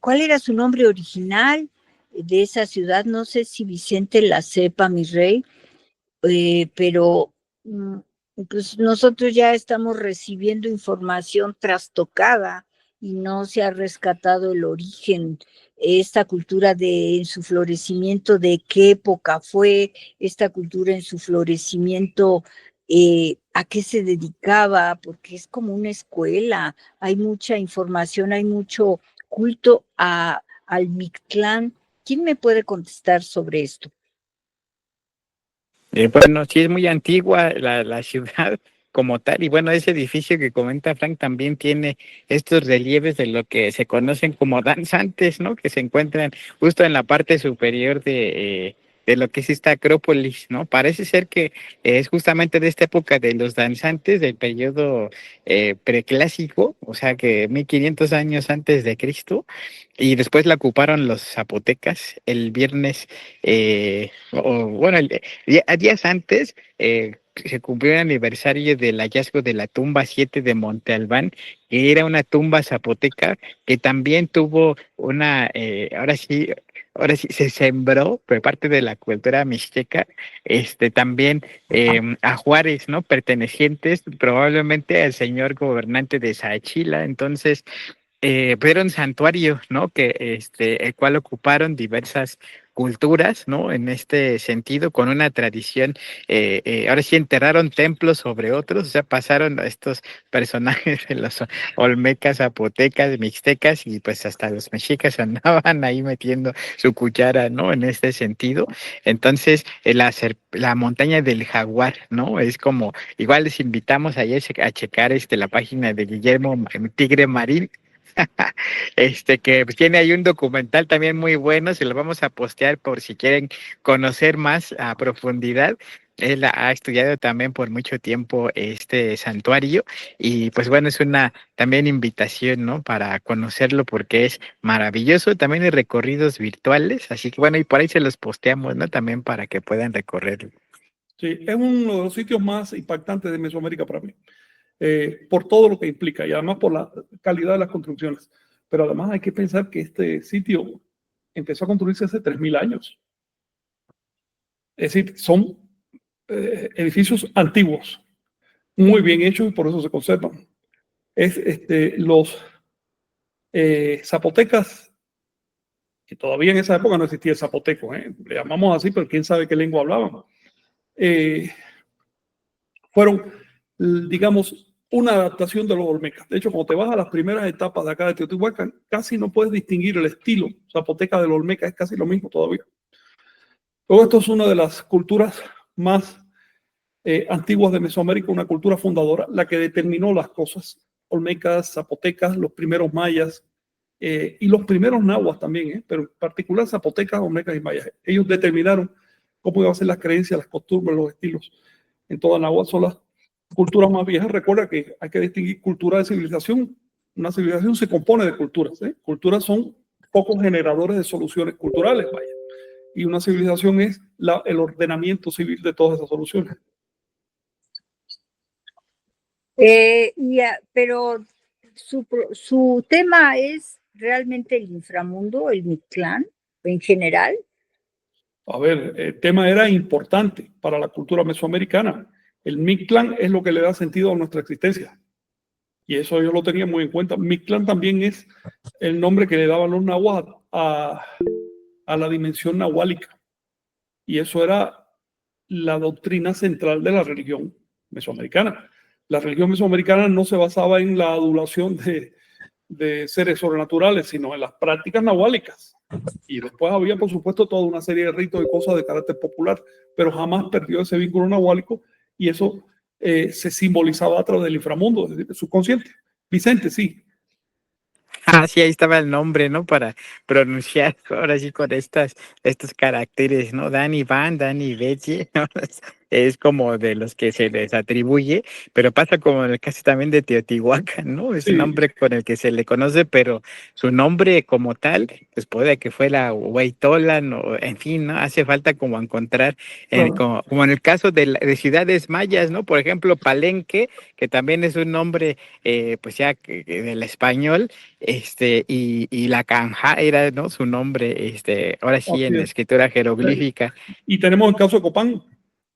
[SPEAKER 2] ¿cuál era su nombre original de esa ciudad? No sé si Vicente la sepa, mi rey, pero pues nosotros ya estamos recibiendo información trastocada y no se ha rescatado el origen, esta cultura en su florecimiento, de qué época fue esta cultura en su florecimiento, a qué se dedicaba, porque es como una escuela, hay mucha información, hay mucho culto al Mictlán. ¿Quién me puede contestar sobre esto?
[SPEAKER 4] Bueno, sí es muy antigua la ciudad como tal, y bueno, ese edificio que comenta Frank también tiene estos relieves de lo que se conocen como danzantes, ¿no? Que se encuentran justo en la parte superior de lo que es esta Acrópolis, ¿no? Parece ser que es justamente de esta época de los danzantes del periodo preclásico, o sea que 1500 años antes de Cristo, y después la ocuparon los zapotecas el viernes, bueno, días antes. Se cumplió el aniversario del hallazgo de la tumba 7 de Monte Albán, que era una tumba zapoteca que también tuvo ahora sí se sembró por parte de la cultura mixteca, también ajuares, ¿no? Pertenecientes probablemente al señor gobernante de Saachila. Entonces, pues era un santuario, ¿no? Que el cual ocuparon diversas culturas, ¿no? En este sentido, con una tradición, ahora sí enterraron templos sobre otros, o sea, pasaron a estos personajes de los olmecas, zapotecas, mixtecas, y pues hasta los mexicas andaban ahí metiendo su cuchara, ¿no? En este sentido. Entonces, la montaña del Jaguar, ¿no? Es como, igual les invitamos ayer a checar la página de Guillermo Tigre Marín, que pues, tiene ahí un documental también muy bueno, se lo vamos a postear por si quieren conocer más a profundidad. Él ha estudiado también por mucho tiempo este santuario, y pues bueno, es una también invitación, ¿no? Para conocerlo, porque es maravilloso. También hay recorridos virtuales, así que bueno, y por ahí se los posteamos, ¿no? También para que puedan recorrerlo.
[SPEAKER 3] Sí, es uno de los sitios más impactantes de Mesoamérica para mí, por todo lo que implica y además por la calidad de las construcciones. Pero además hay que pensar que este sitio empezó a construirse hace 3.000 años. Es decir, son edificios antiguos, muy bien hechos y por eso se conservan. Los zapotecas, que todavía en esa época no existía el zapoteco, le llamamos así, pero quién sabe qué lengua hablaban. Fueron, digamos, una adaptación de los olmecas. De hecho, cuando te vas a las primeras etapas de acá de Teotihuacán, casi no puedes distinguir el estilo zapoteca del olmeca, es casi lo mismo todavía. Luego, esto es una de las culturas más antiguas de Mesoamérica, una cultura fundadora, la que determinó las cosas. Olmecas, zapotecas, los primeros mayas y los primeros nahuas también, pero en particular zapotecas, olmecas y mayas. Ellos determinaron cómo iban a ser las creencias, las costumbres, los estilos. En toda Nahua son las culturas más viejas. Recuerda que hay que distinguir cultura de civilización. Una civilización se compone de culturas. Culturas son pocos generadores de soluciones culturales, vaya. Y una civilización es el ordenamiento civil de todas esas soluciones.
[SPEAKER 2] Pero su tema es realmente el inframundo, el Mictlán, en general.
[SPEAKER 3] A ver, el tema era importante para la cultura mesoamericana. El Mictlán es lo que le da sentido a nuestra existencia. Y eso yo lo tenía muy en cuenta. Mictlán también es el nombre que le daban los nahuas a la dimensión nahuálica. Y eso era la doctrina central de la religión mesoamericana. La religión mesoamericana no se basaba en la adulación de seres sobrenaturales, sino en las prácticas nahuálicas. Y después había, por supuesto, toda una serie de ritos y cosas de carácter popular, pero jamás perdió ese vínculo nahuálico y eso se simbolizaba a través del inframundo, es decir, el subconsciente. Vicente, sí.
[SPEAKER 4] Ah, sí, ahí estaba el nombre, ¿no? Para pronunciar ahora sí con estos caracteres, ¿no? Dani Van, Dani Betty, ¿no? Es como de los que se les atribuye, pero pasa como en el caso también de Teotihuacán, ¿no? Es un nombre con el que se le conoce, pero su nombre como tal, pues puede que fuera Hueytolan o en fin, ¿no? Hace falta como encontrar, como en el caso de ciudades mayas, ¿no? Por ejemplo, Palenque, que también es un nombre, pues ya del español, y la Canja era, ¿no? Su nombre, ahora sí en la escritura jeroglífica.
[SPEAKER 3] Y tenemos el caso de Copán,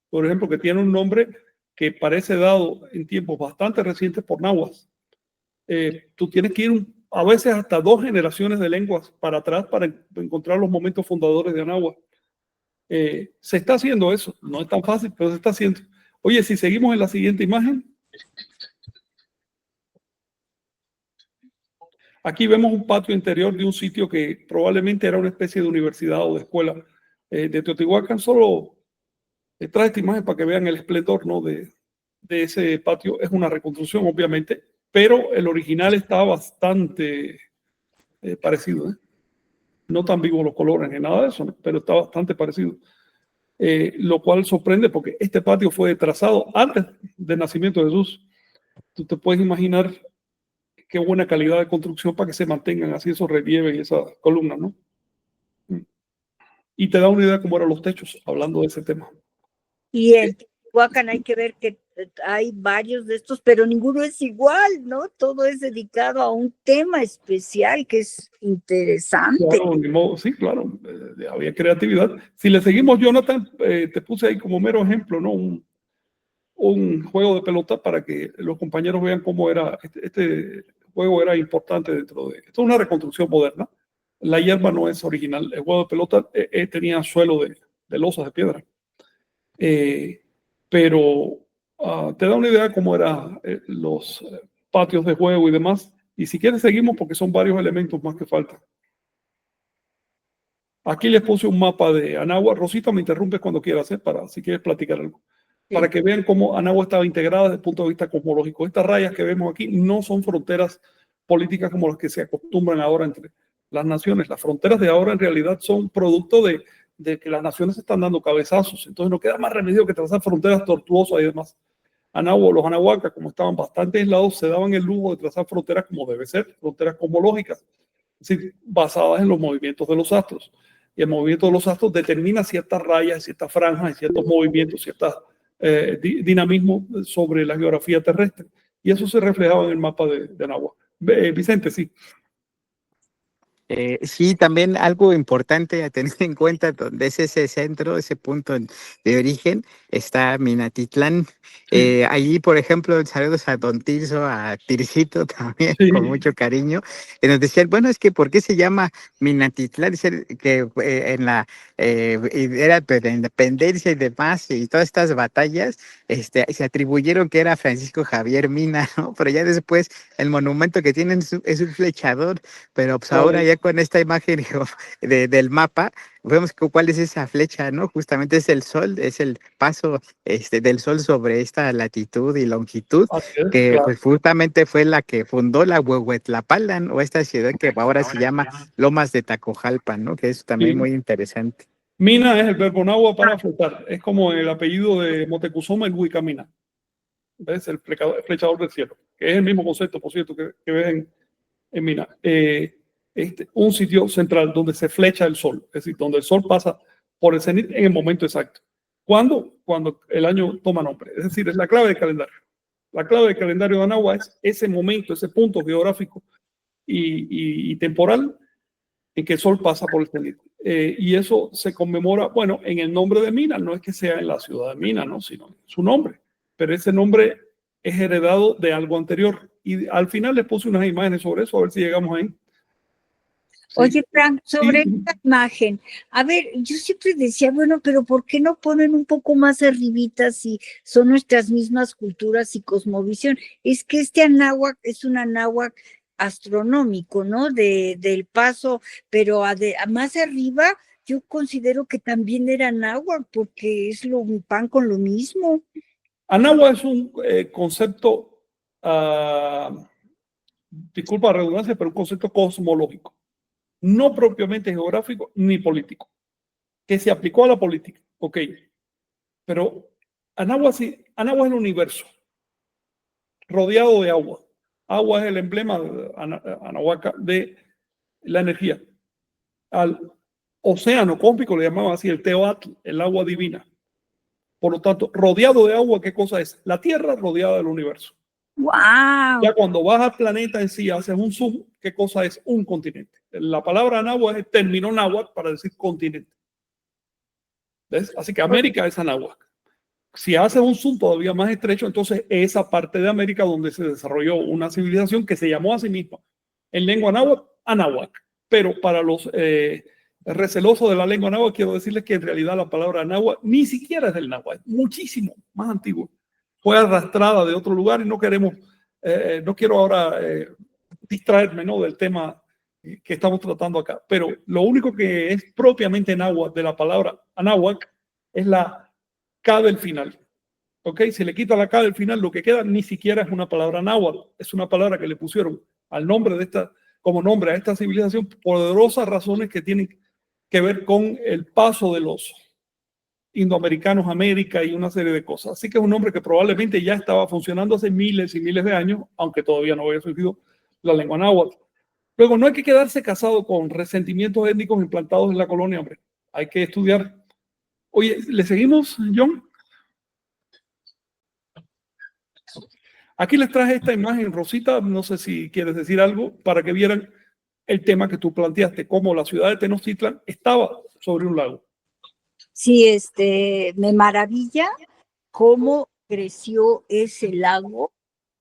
[SPEAKER 3] por ejemplo, que tiene un nombre que parece dado en tiempos bastante recientes por nahuas. Tú tienes que ir a veces hasta 2 generaciones de lenguas para atrás para encontrar los momentos fundadores de Anáhuac. Se está haciendo eso, no es tan fácil, pero se está haciendo. Oye, si seguimos en la siguiente imagen. Aquí vemos un patio interior de un sitio que probablemente era una especie de universidad o de escuela de Teotihuacán. Solo trae esta imagen para que vean el esplendor, ¿no? de ese patio. Es una reconstrucción, obviamente, pero el original está bastante parecido. No tan vivos los colores ni nada de eso, ¿no? Pero está bastante parecido. Lo cual sorprende porque este patio fue trazado antes del nacimiento de Jesús. Tú te puedes imaginar qué buena calidad de construcción para que se mantengan así esos relieves y esas columnas, ¿no? Y te da una idea de cómo eran los techos, hablando de ese tema.
[SPEAKER 2] Y en Teotihuacán hay que ver que hay varios de estos, pero ninguno es igual, ¿no? Todo es dedicado a un tema especial que es interesante.
[SPEAKER 3] Claro, sí, claro, había creatividad. Si le seguimos, Jonathan, te puse ahí como mero ejemplo, ¿no? Un juego de pelota para que los compañeros vean cómo era. Este juego era importante dentro de... Esto es una reconstrucción moderna. La hierba no es original. El juego de pelota tenía suelo de losas de piedra. Pero te da una idea de cómo eran los patios de juego y demás. Y si quieres seguimos porque son varios elementos más que faltan. Aquí les puse un mapa de Anáhuac. Rosita, me interrumpes cuando quieras, para si quieres platicar algo. Sí. Para que vean cómo Anáhuac estaba integrada desde el punto de vista cosmológico. Estas rayas que vemos aquí no son fronteras políticas como las que se acostumbran ahora entre las naciones. Las fronteras de ahora en realidad son producto de que las naciones están dando cabezazos. Entonces no queda más remedio que trazar fronteras tortuosas y demás. Los anahuacas, como estaban bastante aislados, se daban el lujo de trazar fronteras como debe ser, fronteras cosmológicas, es decir, basadas en los movimientos de los astros. Y el movimiento de los astros determina ciertas rayas, ciertas franjas, ciertos movimientos, ciertas dinamismo sobre la geografía terrestre. Y eso se reflejaba en el mapa de Anáhuac. Vicente, sí.
[SPEAKER 4] Sí, también algo importante a tener en cuenta, donde es ese centro, ese punto de origen, está Minatitlán.
[SPEAKER 3] Sí.
[SPEAKER 4] Allí, por ejemplo, saludos a Don Tirso, a Tircito también,
[SPEAKER 3] Sí.
[SPEAKER 4] con mucho cariño. Y nos decían, bueno, es que ¿por qué se llama Minatitlán? Dice que en la era de la independencia y demás, y todas estas batallas, se atribuyeron que era Francisco Javier Mina, ¿no? Pero ya después el monumento que tienen es un flechador, pero pues ahora ya con esta imagen del mapa, vemos cuál es esa flecha, ¿no? Justamente es el sol, es el paso del sol sobre esta latitud y longitud, que
[SPEAKER 3] Claro.
[SPEAKER 4] pues justamente fue la que fundó la Huehuetlapalan, o esta ciudad que ahora se llama Lomas de Tacojalpan, ¿no? Que es también muy interesante.
[SPEAKER 3] Mina es el verbo náhuatl para flotar. Es como el apellido de Motecuzoma, el Huicamina. ¿Ves? El flechador del cielo. Que es el mismo concepto, por cierto, que ves en Mina. Un sitio central donde se flecha el sol. Es decir, donde el sol pasa por el cenit en el momento exacto. ¿Cuándo? Cuando el año toma nombre. Es decir, es la clave del calendario. La clave del calendario de Anáhuac es ese momento, ese punto geográfico y temporal en que el sol pasa por el cenit. Y eso se conmemora, bueno, en el nombre de Mina, no es que sea en la ciudad de Mina, ¿no? Sino su nombre. Pero ese nombre es heredado de algo anterior. Y al final les puse unas imágenes sobre eso, a ver si llegamos ahí. Sí.
[SPEAKER 2] Oye, Frank, sobre esta imagen, a ver, yo siempre decía, bueno, pero ¿por qué no ponen un poco más arribita si son nuestras mismas culturas y cosmovisión? Es que este Anáhuac es un Anáhuac astronómico, ¿no? Del Paso, pero a más arriba yo considero que también era Anáhuac porque es un pan con lo mismo.
[SPEAKER 3] Anáhuac es un concepto, disculpa la redundancia, pero un concepto cosmológico, no propiamente geográfico ni político, que se aplicó a la política, ok, pero Anáhuac es el universo, rodeado de agua. Agua es el emblema anahuaca de la energía. Al océano cósmico le llamaban así el Teoatl, el agua divina. Por lo tanto, rodeado de agua, ¿qué cosa es? La Tierra rodeada del universo.
[SPEAKER 2] ¡Wow!
[SPEAKER 3] Ya cuando vas al planeta en sí, haces un zoom, ¿qué cosa es un continente? La palabra Anáhuac es el término náhuatl para decir continente. ¿Ves? Así que América es Anáhuac. Si haces un zoom todavía más estrecho, entonces esa parte de América donde se desarrolló una civilización que se llamó a sí misma en lengua náhuatl, Anáhuac. Pero para los recelosos de la lengua náhuatl, quiero decirles que en realidad la palabra náhuatl ni siquiera es del náhuatl, es muchísimo más antiguo. Fue arrastrada de otro lugar y no queremos, no quiero ahora distraerme, ¿no?, del tema que estamos tratando acá. Pero lo único que es propiamente náhuatl de la palabra Anáhuac es la K del final. ¿Ok? Si le quita la K del final, lo que queda ni siquiera es una palabra náhuatl, es una palabra que le pusieron al nombre de esta, como nombre a esta civilización, poderosas razones que tienen que ver con el paso de los indoamericanos a América y una serie de cosas. Así que es un nombre que probablemente ya estaba funcionando hace miles y miles de años, aunque todavía no había surgido la lengua náhuatl. Luego, no hay que quedarse casado con resentimientos étnicos implantados en la colonia, hombre. Hay que estudiar. Oye, ¿le seguimos, John? Aquí les traje esta imagen, Rosita, no sé si quieres decir algo, para que vieran el tema que tú planteaste, cómo la ciudad de Tenochtitlan estaba sobre un lago.
[SPEAKER 2] Sí, me maravilla cómo creció ese lago.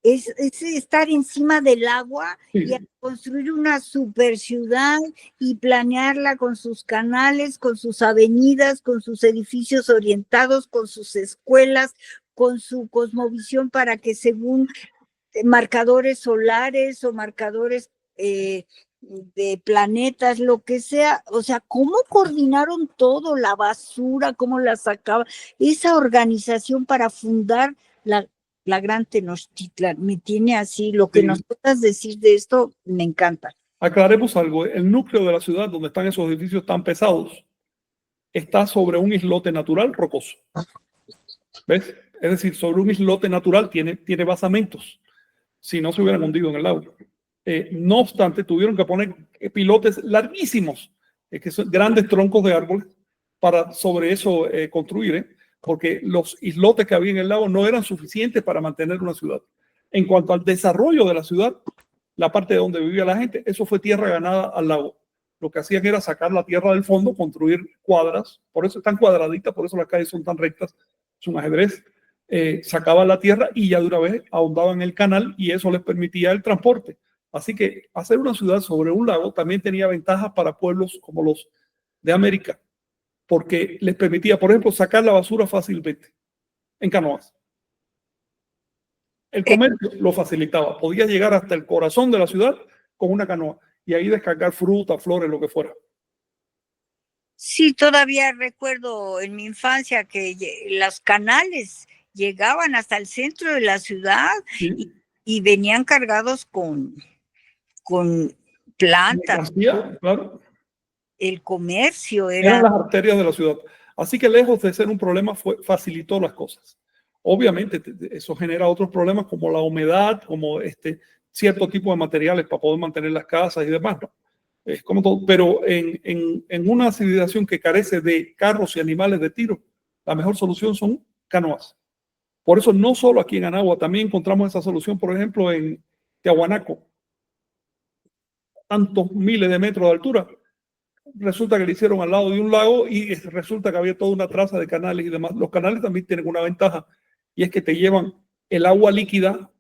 [SPEAKER 2] Es estar encima del agua y construir una super ciudad y planearla con sus canales, con sus avenidas, con sus edificios orientados, con sus escuelas, con su cosmovisión para que según marcadores solares o marcadores de planetas, lo que sea, o sea, cómo coordinaron todo, la basura, cómo la sacaban, esa organización para fundar la gran Tenochtitlan, me tiene así, lo que nos puedas decir de esto, me encanta.
[SPEAKER 3] Aclaremos algo, el núcleo de la ciudad donde están esos edificios tan pesados está sobre un islote natural rocoso. ¿Ves? Es decir, sobre un islote natural tiene basamentos, si no se hubieran hundido en el lago. No obstante, tuvieron que poner pilotes larguísimos, que son grandes troncos de árboles, para sobre eso construir. porque los islotes que había en el lago no eran suficientes para mantener una ciudad. En cuanto al desarrollo de la ciudad, la parte donde vivía la gente, eso fue tierra ganada al lago. Lo que hacían era sacar la tierra del fondo, construir cuadras, por eso están cuadraditas, por eso las calles son tan rectas, es un ajedrez. Sacaban la tierra y ya de una vez ahondaban el canal y eso les permitía el transporte. Así que hacer una ciudad sobre un lago también tenía ventajas para pueblos como los de América, porque les permitía, por ejemplo, sacar la basura fácilmente en canoas. El comercio lo facilitaba, podía llegar hasta el corazón de la ciudad con una canoa y ahí descargar fruta, flores, lo que fuera.
[SPEAKER 2] Sí, todavía recuerdo en mi infancia que los canales llegaban hasta el centro de la ciudad
[SPEAKER 3] Sí.
[SPEAKER 2] y venían cargados con plantas.
[SPEAKER 3] Hacía, claro.
[SPEAKER 2] El comercio
[SPEAKER 3] Eran las arterias de la ciudad. Así que lejos de ser un problema, facilitó las cosas. Obviamente eso genera otros problemas como la humedad, como cierto tipo de materiales para poder mantener las casas y demás, ¿no? Es como todo. Pero en una civilización que carece de carros y animales de tiro, la mejor solución son canoas. Por eso no solo aquí en Anagua, también encontramos esa solución, por ejemplo, en Tiahuanaco, tantos miles de metros de altura. Resulta que le hicieron al lado de un lago y resulta que había toda una traza de canales y demás. Los canales también tienen una ventaja y es que te llevan el agua líquida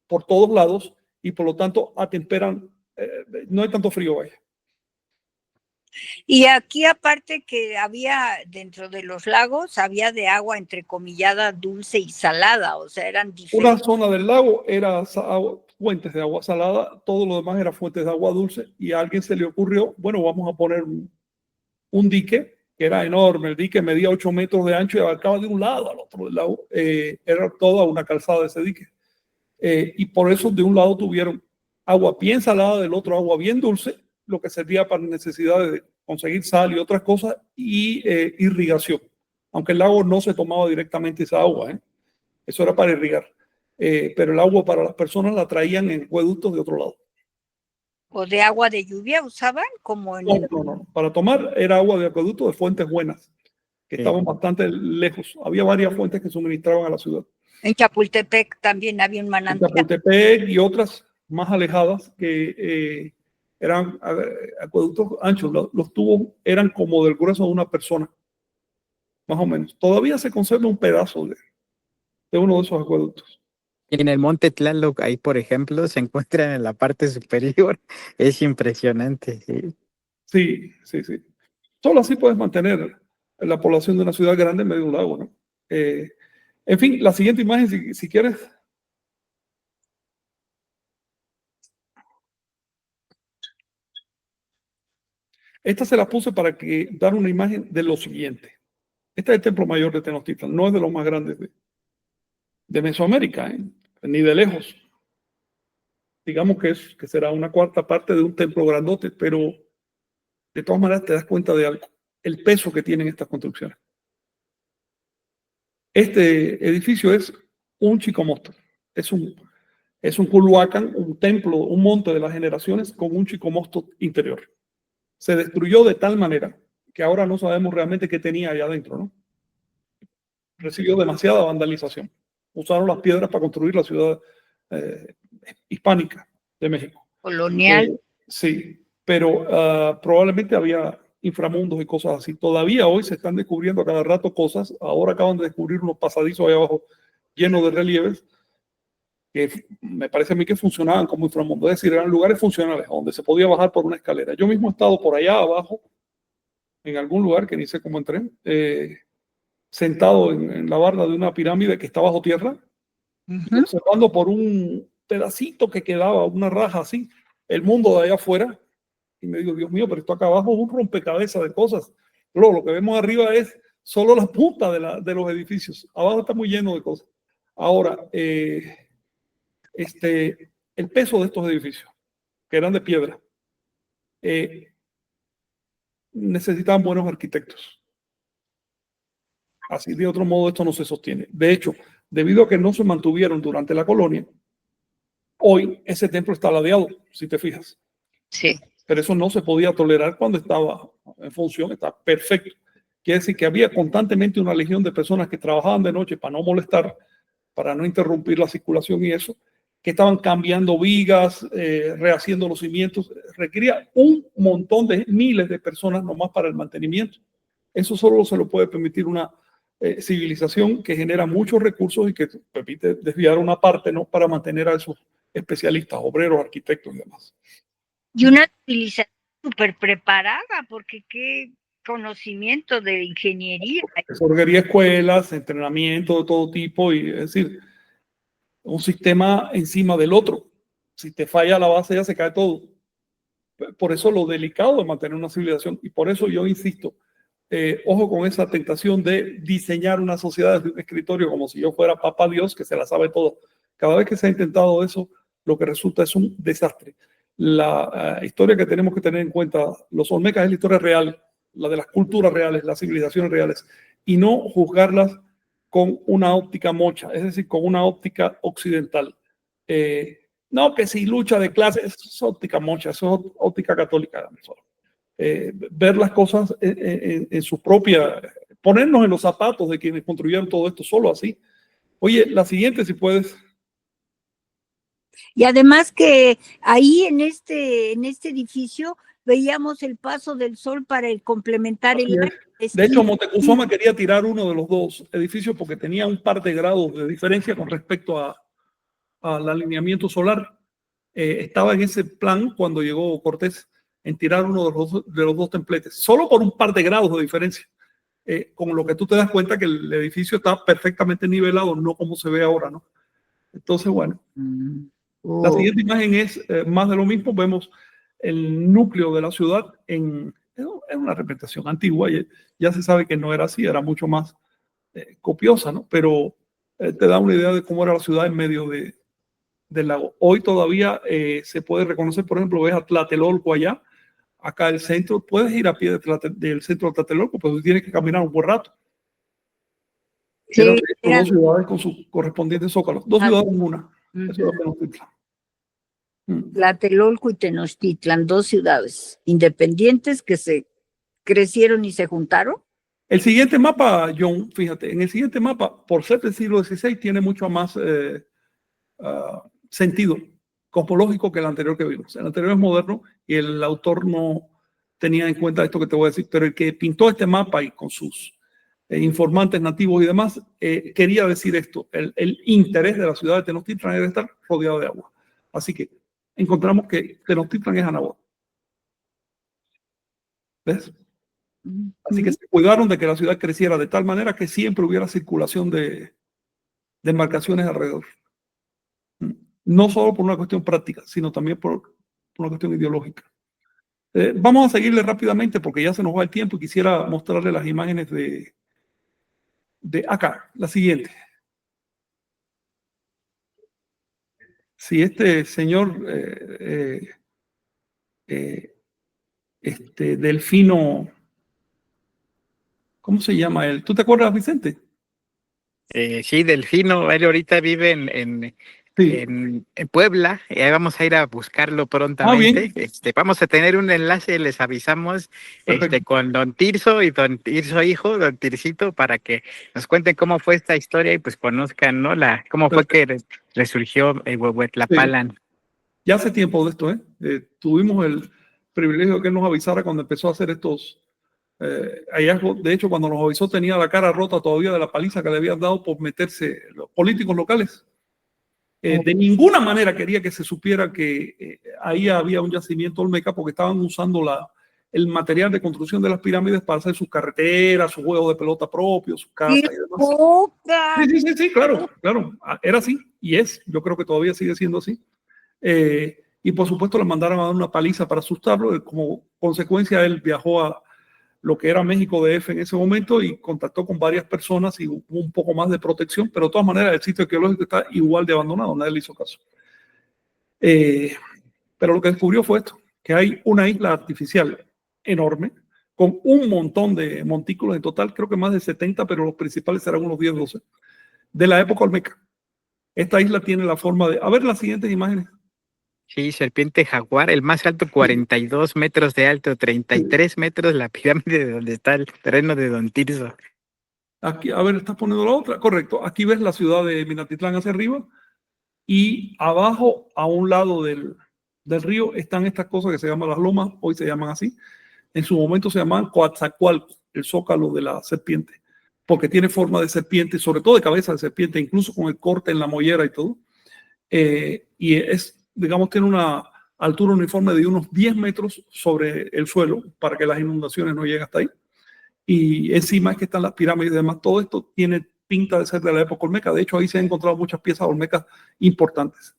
[SPEAKER 3] por todos lados y por lo tanto atemperan, no hay tanto frío, vaya.
[SPEAKER 2] Y aquí aparte que había dentro de los lagos, había de agua entrecomillada dulce y salada, o sea, eran diferentes.
[SPEAKER 3] Una zona del lago era fuentes de agua salada, todo lo demás era fuentes de agua dulce y a alguien se le ocurrió, bueno, vamos a poner un dique que era enorme, el dique medía 8 metros de ancho y abarcaba de un lado al otro del lago, era toda una calzada de ese dique. Y por eso de un lado tuvieron agua bien salada, del otro agua bien dulce, lo que servía para necesidades de conseguir sal y otras cosas, y irrigación. Aunque el lago no se tomaba directamente esa agua, eso era para irrigar. Pero el agua para las personas la traían en acueductos de otro lado.
[SPEAKER 2] ¿O de agua de lluvia usaban? Como en
[SPEAKER 3] No. Para tomar era agua de acueducto de fuentes buenas, que estaban bastante lejos. Había varias fuentes que suministraban a la ciudad.
[SPEAKER 2] En Chapultepec también había un manantial.
[SPEAKER 3] En Chapultepec y otras más alejadas que eran acueductos anchos. Los tubos eran como del grueso de una persona, más o menos. Todavía se conserva un pedazo de uno de esos acueductos.
[SPEAKER 4] Y en el Monte Tlaloc, ahí por ejemplo, se encuentran en la parte superior. Es impresionante.
[SPEAKER 3] Sí. Solo así puedes mantener la población de una ciudad grande en medio de un lago, ¿no? En fin, la siguiente imagen, si quieres. Esta se la puse para dar una imagen de lo siguiente. Este es el templo mayor de Tenochtitlan, no es de los más grandes de Mesoamérica, ni de lejos. Digamos que será una cuarta parte de un templo grandote, pero de todas maneras te das cuenta de algo, el peso que tienen estas construcciones. Este edificio es un Chicomosto, es un Culhuacán, un templo, un monte de las generaciones con un Chicomosto interior. Se destruyó de tal manera que ahora no sabemos realmente qué tenía allá adentro, ¿no? Recibió demasiada vandalización. Usaron las piedras para construir la ciudad hispánica de México.
[SPEAKER 2] Colonial.
[SPEAKER 3] Sí, pero probablemente había inframundos y cosas así. Todavía hoy se están descubriendo a cada rato cosas. Ahora acaban de descubrir unos pasadizos ahí abajo llenos de relieves que me parece a mí que funcionaban como inframundos. Es decir, eran lugares funcionales donde se podía bajar por una escalera. Yo mismo he estado por allá abajo, en algún lugar que ni sé cómo entré, sentado en la barda de una pirámide que está bajo tierra, observando por un pedacito que quedaba, una raja así, el mundo de allá afuera. Y me digo, Dios mío, pero esto acá abajo es un rompecabezas de cosas. Luego, lo que vemos arriba es solo la punta de los edificios. Abajo está muy lleno de cosas. Ahora, el peso de estos edificios, que eran de piedra, necesitaban buenos arquitectos. Así de otro modo esto no se sostiene. De hecho, debido a que no se mantuvieron durante la colonia, hoy ese templo está ladeado, si te fijas.
[SPEAKER 2] Sí.
[SPEAKER 3] Pero eso no se podía tolerar cuando estaba en función, está perfecto. Quiere decir que había constantemente una legión de personas que trabajaban de noche para no molestar, para no interrumpir la circulación y eso, que estaban cambiando vigas, rehaciendo los cimientos. Requería un montón de miles de personas nomás para el mantenimiento. Eso solo se lo puede permitir una civilización que genera muchos recursos y que permite desviar una parte, ¿no?, para mantener a esos especialistas, obreros, arquitectos y demás.
[SPEAKER 2] Y una civilización súper preparada, porque qué conocimiento de ingeniería.
[SPEAKER 3] Eso requería escuelas, entrenamiento de todo tipo, y es decir, un sistema encima del otro. Si te falla la base ya se cae todo. Por eso lo delicado de mantener una civilización, y por eso yo insisto, ojo con esa tentación de diseñar una sociedad desde un escritorio como si yo fuera papá Dios que se la sabe todo. Cada vez que se ha intentado eso, lo que resulta es un desastre. La historia que tenemos que tener en cuenta, los olmecas, es la historia real, la de las culturas reales, las civilizaciones reales, y no juzgarlas con una óptica mocha, es decir, con una óptica occidental. No, que si lucha de clases, eso es óptica mocha, eso es óptica católica. Ver las cosas en su propia, ponernos en los zapatos de quienes construyeron todo esto, solo así. Oye, la siguiente, si puedes.
[SPEAKER 2] Y además que ahí en este edificio veíamos el paso del sol para complementar el aire.
[SPEAKER 3] De hecho, Moctezuma quería tirar uno de los dos edificios porque tenía un par de grados de diferencia con respecto al alineamiento solar. Estaba en ese plan cuando llegó Cortés, en tirar uno de los dos templetes, solo por un par de grados de diferencia. Con lo que tú te das cuenta que el edificio está perfectamente nivelado, no como se ve ahora, ¿no? Entonces, bueno. La siguiente imagen es más de lo mismo. Vemos el núcleo de la ciudad es una representación antigua. Ya se sabe que no era así, era mucho más copiosa, ¿no? Pero te da una idea de cómo era la ciudad en medio del lago. Hoy todavía se puede reconocer, por ejemplo, ves a Tlatelolco allá, acá el centro, puedes ir a pie del centro de Tlatelolco, pero tienes que caminar un buen rato.
[SPEAKER 2] Sí,
[SPEAKER 3] eran dos ciudades con sus correspondientes zócalos, dos ciudades en una. Eso es Tenochtitlan.
[SPEAKER 2] Tlatelolco y Tenochtitlan, dos ciudades independientes que se crecieron y se juntaron.
[SPEAKER 3] El siguiente mapa, John, fíjate, en el siguiente mapa, por ser del siglo XVI, tiene mucho más sentido cosmológico que el anterior que vimos. El anterior es moderno y el autor no tenía en cuenta esto que te voy a decir, pero el que pintó este mapa y con sus informantes nativos y demás, quería decir esto: el interés de la ciudad de Tenochtitlan era estar rodeado de agua. Así que encontramos que Tenochtitlan es Anahuac. ¿Ves? Así que se cuidaron de que la ciudad creciera de tal manera que siempre hubiera circulación de embarcaciones alrededor. No solo por una cuestión práctica, sino también por una cuestión ideológica. Vamos a seguirle rápidamente porque ya se nos va el tiempo y quisiera mostrarle las imágenes de acá, la siguiente. Si este señor Delfino, ¿cómo se llama él? ¿Tú te acuerdas, Vicente?
[SPEAKER 4] Sí, Delfino, él ahorita vive en Puebla, y ahí vamos a ir a buscarlo prontamente. Vamos a tener un enlace, les avisamos, con don Tirso y don Tirso hijo, don Tircito, para que nos cuenten cómo fue esta historia y pues conozcan, ¿no? Cómo fue que resurgió Huehuetlapalan. Sí.
[SPEAKER 3] Ya hace tiempo de esto, tuvimos el privilegio de que él nos avisara cuando empezó a hacer estos hallazgos. De hecho, cuando nos avisó tenía la cara rota todavía de la paliza que le habían dado por meterse los políticos locales. De ninguna manera quería que se supiera que ahí había un yacimiento olmeca, porque estaban usando el material de construcción de las pirámides para hacer sus carreteras, sus juegos de pelota propios, sus casas y demás. Sí, claro. Era así y es. Yo creo que todavía sigue siendo así. Y por supuesto le mandaron a dar una paliza para asustarlo. Como consecuencia, él viajó a lo que era México DF en ese momento y contactó con varias personas y hubo un poco más de protección, pero de todas maneras el sitio arqueológico está igual de abandonado, nadie le hizo caso. Pero lo que descubrió fue esto, que hay una isla artificial enorme con un montón de montículos en total, creo que más de 70, pero los principales serán unos 10, 12, de la época olmeca. Esta isla tiene la forma de... A ver las siguientes imágenes.
[SPEAKER 4] Sí, serpiente jaguar, el más alto, 42 metros de alto, 33 metros la pirámide de donde está el terreno de Don Tirso.
[SPEAKER 3] Aquí, a ver, estás poniendo la otra. Correcto. Aquí ves la ciudad de Minatitlán hacia arriba y abajo, a un lado del río, están estas cosas que se llaman las lomas, hoy se llaman así. En su momento se llamaban Coatzacoalcos, el zócalo de la serpiente, porque tiene forma de serpiente, sobre todo de cabeza de serpiente, incluso con el corte en la mollera y todo. Y es, digamos, tiene una altura uniforme de unos 10 metros sobre el suelo para que las inundaciones no lleguen hasta ahí. Y encima es que están las pirámides y demás. Todo esto tiene pinta de ser de la época olmeca. De hecho, ahí se han encontrado muchas piezas olmecas importantes.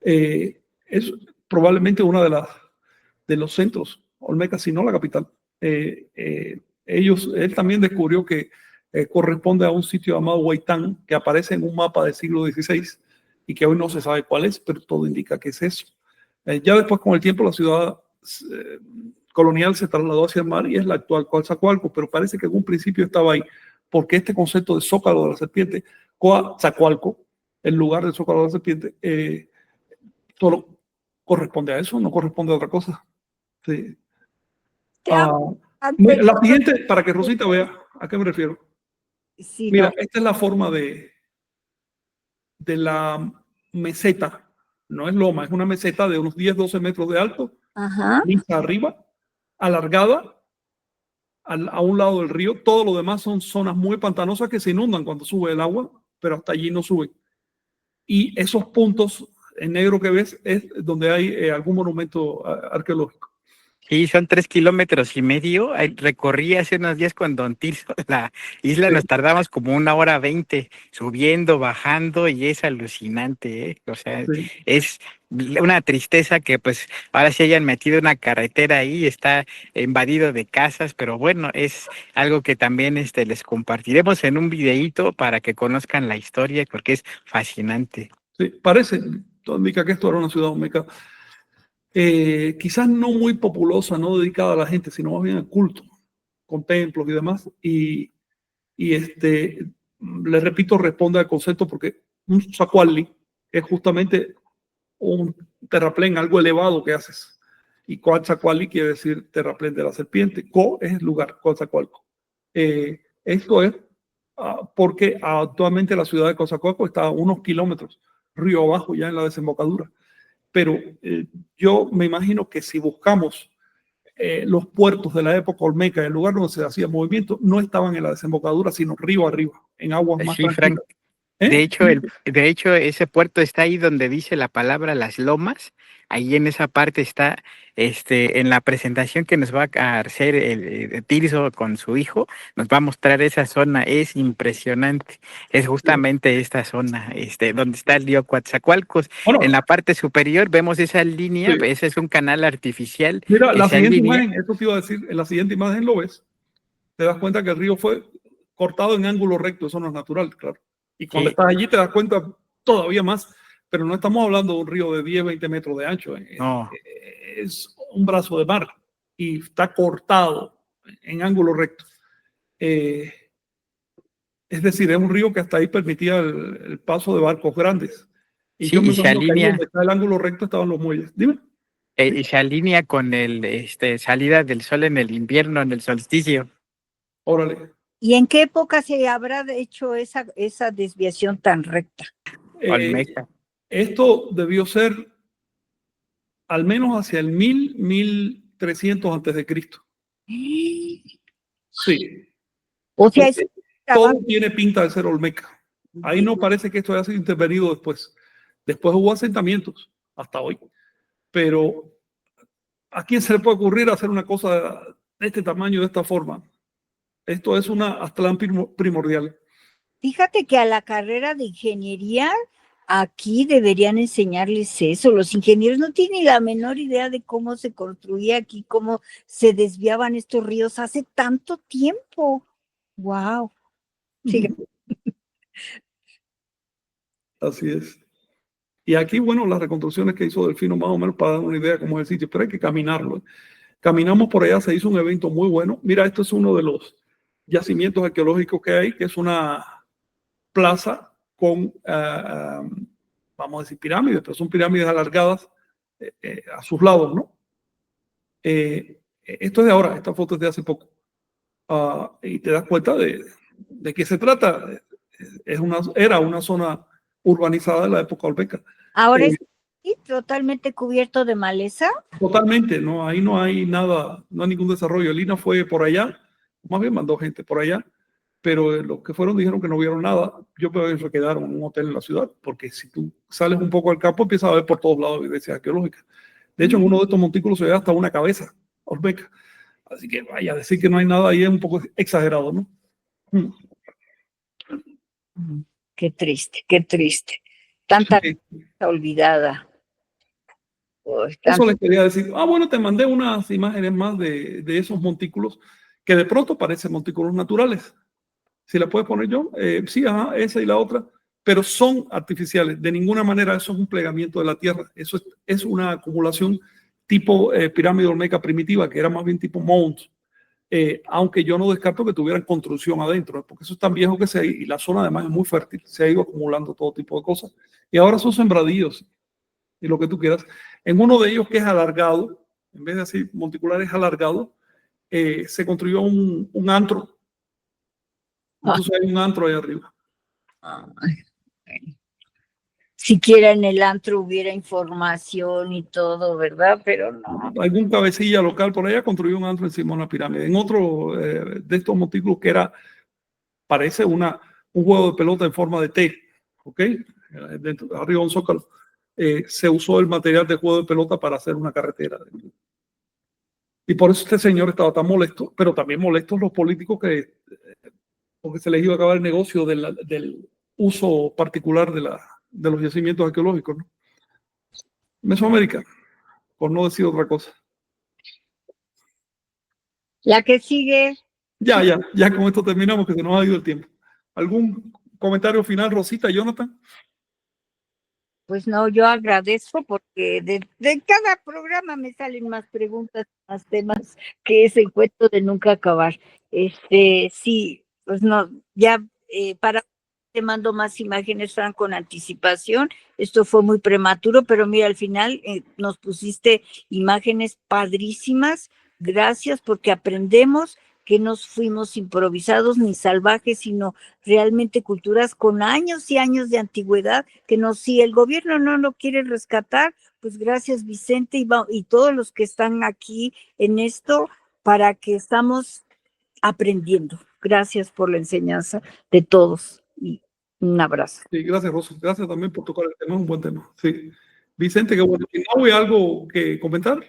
[SPEAKER 3] Es probablemente una de los centros olmecas, si no la capital. Él también descubrió que corresponde a un sitio llamado Huaytán, que aparece en un mapa del siglo XVI y que hoy no se sabe cuál es, pero todo indica que es eso. Ya después, con el tiempo, la ciudad colonial se trasladó hacia el mar y es la actual Coatzacoalcos, pero parece que en un principio estaba ahí, porque este concepto de zócalo de la serpiente, Coatzacoalcos, el lugar del zócalo de la serpiente, solo corresponde a eso, no corresponde a otra cosa. Sí. La siguiente, para que Rosita vea a qué me refiero.
[SPEAKER 2] Sí,
[SPEAKER 3] Mira,
[SPEAKER 2] no.
[SPEAKER 3] esta es la forma de la meseta. No es loma, es una meseta de unos 10, 12 metros de alto,
[SPEAKER 2] Ajá.
[SPEAKER 3] lisa arriba, alargada a un lado del río. Todo lo demás son zonas muy pantanosas que se inundan cuando sube el agua, pero hasta allí no sube. Y esos puntos en negro que ves es donde hay algún monumento arqueológico.
[SPEAKER 4] Sí, son 3,5 kilómetros. Recorrí hace unos días con Don Tirso la isla,
[SPEAKER 3] Sí.
[SPEAKER 4] nos tardamos como 1 hora 20 subiendo, bajando y es alucinante, ¿eh? O sea,
[SPEAKER 3] Sí.
[SPEAKER 4] es una tristeza que pues ahora sí hayan metido una carretera ahí, está invadido de casas, pero bueno, es algo que también les compartiremos en un videíto para que conozcan la historia porque es fascinante.
[SPEAKER 3] Sí, parece, todo indica que esto era una ciudad olmeca. Quizás no muy populosa, no dedicada a la gente, sino más bien al culto, con templos y demás. Y le repito, responde al concepto porque un zacualli es justamente un terraplén, algo elevado que haces. Y Coatzacoalli quiere decir terraplén de la serpiente. Co es el lugar, Coatzacoalco. Esto es porque actualmente la ciudad de Coatzacoalco está a unos kilómetros río abajo, ya en la desembocadura. Pero yo me imagino que si buscamos los puertos de la época olmeca, el lugar donde se hacía movimiento, no estaban en la desembocadura, sino río arriba, en aguas más
[SPEAKER 4] Sí, Frank.
[SPEAKER 3] tranquilas. ¿Eh?
[SPEAKER 4] De hecho, ese puerto está ahí donde dice la palabra Las Lomas. Ahí en esa parte está, en la presentación que nos va a hacer el Tirso con su hijo, nos va a mostrar esa zona. Es impresionante. Es justamente esta zona, donde está el río Coatzacoalcos.
[SPEAKER 3] Bueno,
[SPEAKER 4] En la parte superior vemos esa línea.
[SPEAKER 3] sí.
[SPEAKER 4] Ese es un canal artificial
[SPEAKER 3] Mira,
[SPEAKER 4] que
[SPEAKER 3] la
[SPEAKER 4] se
[SPEAKER 3] siguiente
[SPEAKER 4] alinea.
[SPEAKER 3] imagen, esto te iba a decir, en la siguiente imagen lo ves, te das cuenta que el río fue cortado en ángulo recto, eso no es natural, claro. Y cuando
[SPEAKER 4] Sí,
[SPEAKER 3] estás allí te das cuenta todavía más, pero no estamos hablando de un río de 10, 20 metros de ancho,
[SPEAKER 4] no.
[SPEAKER 3] es un brazo de mar y está cortado en ángulo recto. Es decir, es un río que hasta ahí permitía el paso de barcos grandes. Y
[SPEAKER 4] Sí,
[SPEAKER 3] yo me
[SPEAKER 4] y se
[SPEAKER 3] imagino que ahí
[SPEAKER 4] alinea.
[SPEAKER 3] donde está el ángulo recto estaban los muelles. Dime.
[SPEAKER 4] Y se alinea con el salida del sol en el invierno, en el solsticio.
[SPEAKER 3] Órale.
[SPEAKER 2] ¿Y en qué época se habrá hecho esa desviación tan recta?
[SPEAKER 4] Olmeca.
[SPEAKER 3] Esto debió ser al menos hacia el 1300 antes de Cristo. Sí.
[SPEAKER 2] O sea, es
[SPEAKER 3] Todo tiene pinta de ser olmeca. Ahí no parece que esto haya sido intervenido después. Después hubo asentamientos, hasta hoy. Pero ¿a quién se le puede ocurrir hacer una cosa de este tamaño, de esta forma? Esto es una Aztlán primordial.
[SPEAKER 2] Fíjate que a la carrera de ingeniería aquí deberían enseñarles eso. Los ingenieros no tienen la menor idea de cómo se construía aquí, cómo se desviaban estos ríos hace tanto tiempo. Wow. Sigue.
[SPEAKER 3] Así es. Y aquí, bueno, las reconstrucciones que hizo Delfino más o menos para dar una idea de cómo es el sitio, pero hay que caminarlo. Caminamos por allá, se hizo un evento muy bueno. Mira, esto es uno de los yacimientos arqueológicos que hay, que es una plaza con, vamos a decir, pirámides, pero son pirámides alargadas a sus lados, ¿no? Esto es de ahora, esta foto es de hace poco. Y te das cuenta de qué se trata. Era una zona urbanizada de la época olmeca.
[SPEAKER 2] Ahora es totalmente cubierto de maleza.
[SPEAKER 3] Totalmente, ¿no? Ahí no hay nada, no hay ningún desarrollo. Lina fue por allá, más bien mandó gente por allá, pero los que fueron dijeron que no vieron nada. Yo creo que se quedaron en un hotel en la ciudad, porque si tú sales un poco al campo, empiezas a ver por todos lados evidencias arqueológicas. De hecho, en uno de estos montículos se ve hasta una cabeza olmeca. Así que vaya, decir que no hay nada ahí es un poco exagerado, ¿no?
[SPEAKER 2] Qué triste, qué triste. Tanta
[SPEAKER 3] Sí.
[SPEAKER 2] olvidada.
[SPEAKER 3] Eso les quería decir. Bueno, te mandé unas imágenes más de esos montículos que de pronto parecen montículos naturales. Si la puedes poner yo, sí, ajá, esa y la otra, pero son artificiales. De ninguna manera eso es un plegamiento de la Tierra. Eso es una acumulación tipo pirámide olmeca primitiva, que era más bien tipo mount. Aunque yo no descarto que tuvieran construcción adentro, porque eso es tan viejo que y la zona además es muy fértil, se ha ido acumulando todo tipo de cosas. Y ahora son sembradíos y lo que tú quieras. En uno de ellos que es alargado, en vez de así monticular es alargado, se construyó un antro. Entonces hay un antro ahí arriba.
[SPEAKER 2] Siquiera en el antro hubiera información y todo, ¿verdad? Pero no.
[SPEAKER 3] Algún cabecilla local por allá construyó un antro encima de una pirámide. En otro de estos montículos que parece un juego de pelota en forma de T, ¿ok? Arriba de un zócalo. Se usó el material de juego de pelota para hacer una carretera. Y por eso este señor estaba tan molesto, pero también molestos los políticos porque se les iba a acabar el negocio del uso particular de los yacimientos arqueológicos, ¿no? Mesoamérica, por no decir otra cosa.
[SPEAKER 2] La que sigue.
[SPEAKER 3] Ya con esto terminamos, que se nos ha ido el tiempo. ¿Algún comentario final, Rosita, Jonathan?
[SPEAKER 2] Pues no, yo agradezco porque de cada programa me salen más preguntas, más temas, que es el cuento de nunca acabar. Sí, pues no, ya para te mando más imágenes, Fran, con anticipación. Esto fue muy prematuro, pero mira, al final nos pusiste imágenes padrísimas. Gracias porque aprendemos que no fuimos improvisados ni salvajes, sino realmente culturas con años y años de antigüedad, que no, si el gobierno no lo quiere rescatar, pues gracias Vicente y todos los que están aquí en esto, para que estamos aprendiendo. Gracias por la enseñanza de todos y un abrazo.
[SPEAKER 3] Sí, gracias, Rosa. Gracias también por tocar el tema, es un buen tema. Sí. Vicente, qué bueno. ¿No hay algo que comentar?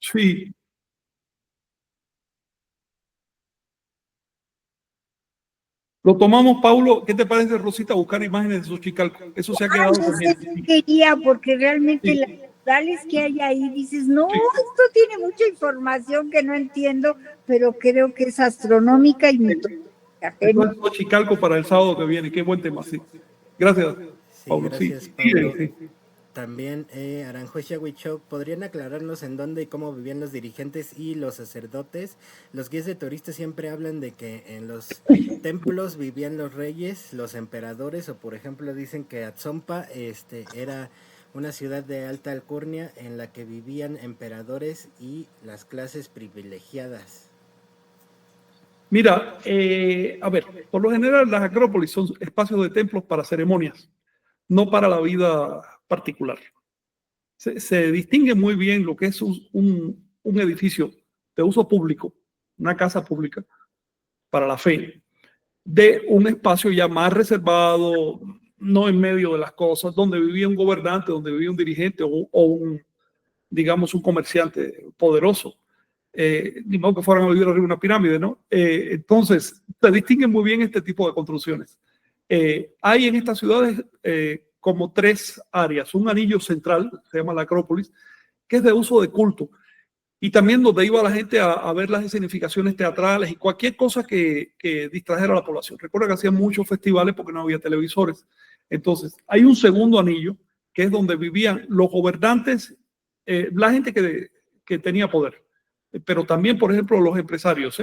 [SPEAKER 3] Sí. Lo tomamos, Paulo. ¿Qué te parece, Rosita, buscar imágenes de Xochicalco? Eso se ha quedado pendiente.
[SPEAKER 2] Eso quería, porque realmente
[SPEAKER 3] Sí.
[SPEAKER 2] las tales que hay ahí, dices, no,
[SPEAKER 3] Sí.
[SPEAKER 2] esto tiene mucha información que no entiendo, pero creo que es astronómica y mitológica.
[SPEAKER 3] Esto es Xochicalco para el sábado que viene. Qué buen tema, sí. Gracias,
[SPEAKER 1] Sí,
[SPEAKER 3] Paulo.
[SPEAKER 1] gracias,
[SPEAKER 3] Sí.
[SPEAKER 1] Pablo.
[SPEAKER 3] Sí.
[SPEAKER 1] También, Aranjuez y Huichoc, ¿podrían aclararnos en dónde y cómo vivían los dirigentes y los sacerdotes? Los guías de turistas siempre hablan de que en los templos vivían los reyes, los emperadores, o por ejemplo dicen que Atzompa era una ciudad de alta alcurnia en la que vivían emperadores y las clases privilegiadas.
[SPEAKER 3] Mira, a ver, por lo general las acrópolis son espacios de templos para ceremonias, no para la vida particular. Se distingue muy bien lo que es un edificio de uso público, una casa pública para la fe, de un espacio ya más reservado, no en medio de las cosas, donde vivía un gobernante, donde vivía un dirigente o digamos, un comerciante poderoso. ni modo que fueran a vivir arriba de una pirámide, ¿no? Entonces, se distinguen muy bien este tipo de construcciones. Hay en estas ciudades como 3 áreas. Un anillo central, se llama la Acrópolis, que es de uso de culto. Y también donde iba la gente a ver las escenificaciones teatrales y cualquier cosa que distrajera a la población. Recuerda que hacían muchos festivales porque no había televisores. Entonces, hay un segundo anillo, que es donde vivían los gobernantes, la gente que tenía poder. Pero también, por ejemplo, los empresarios,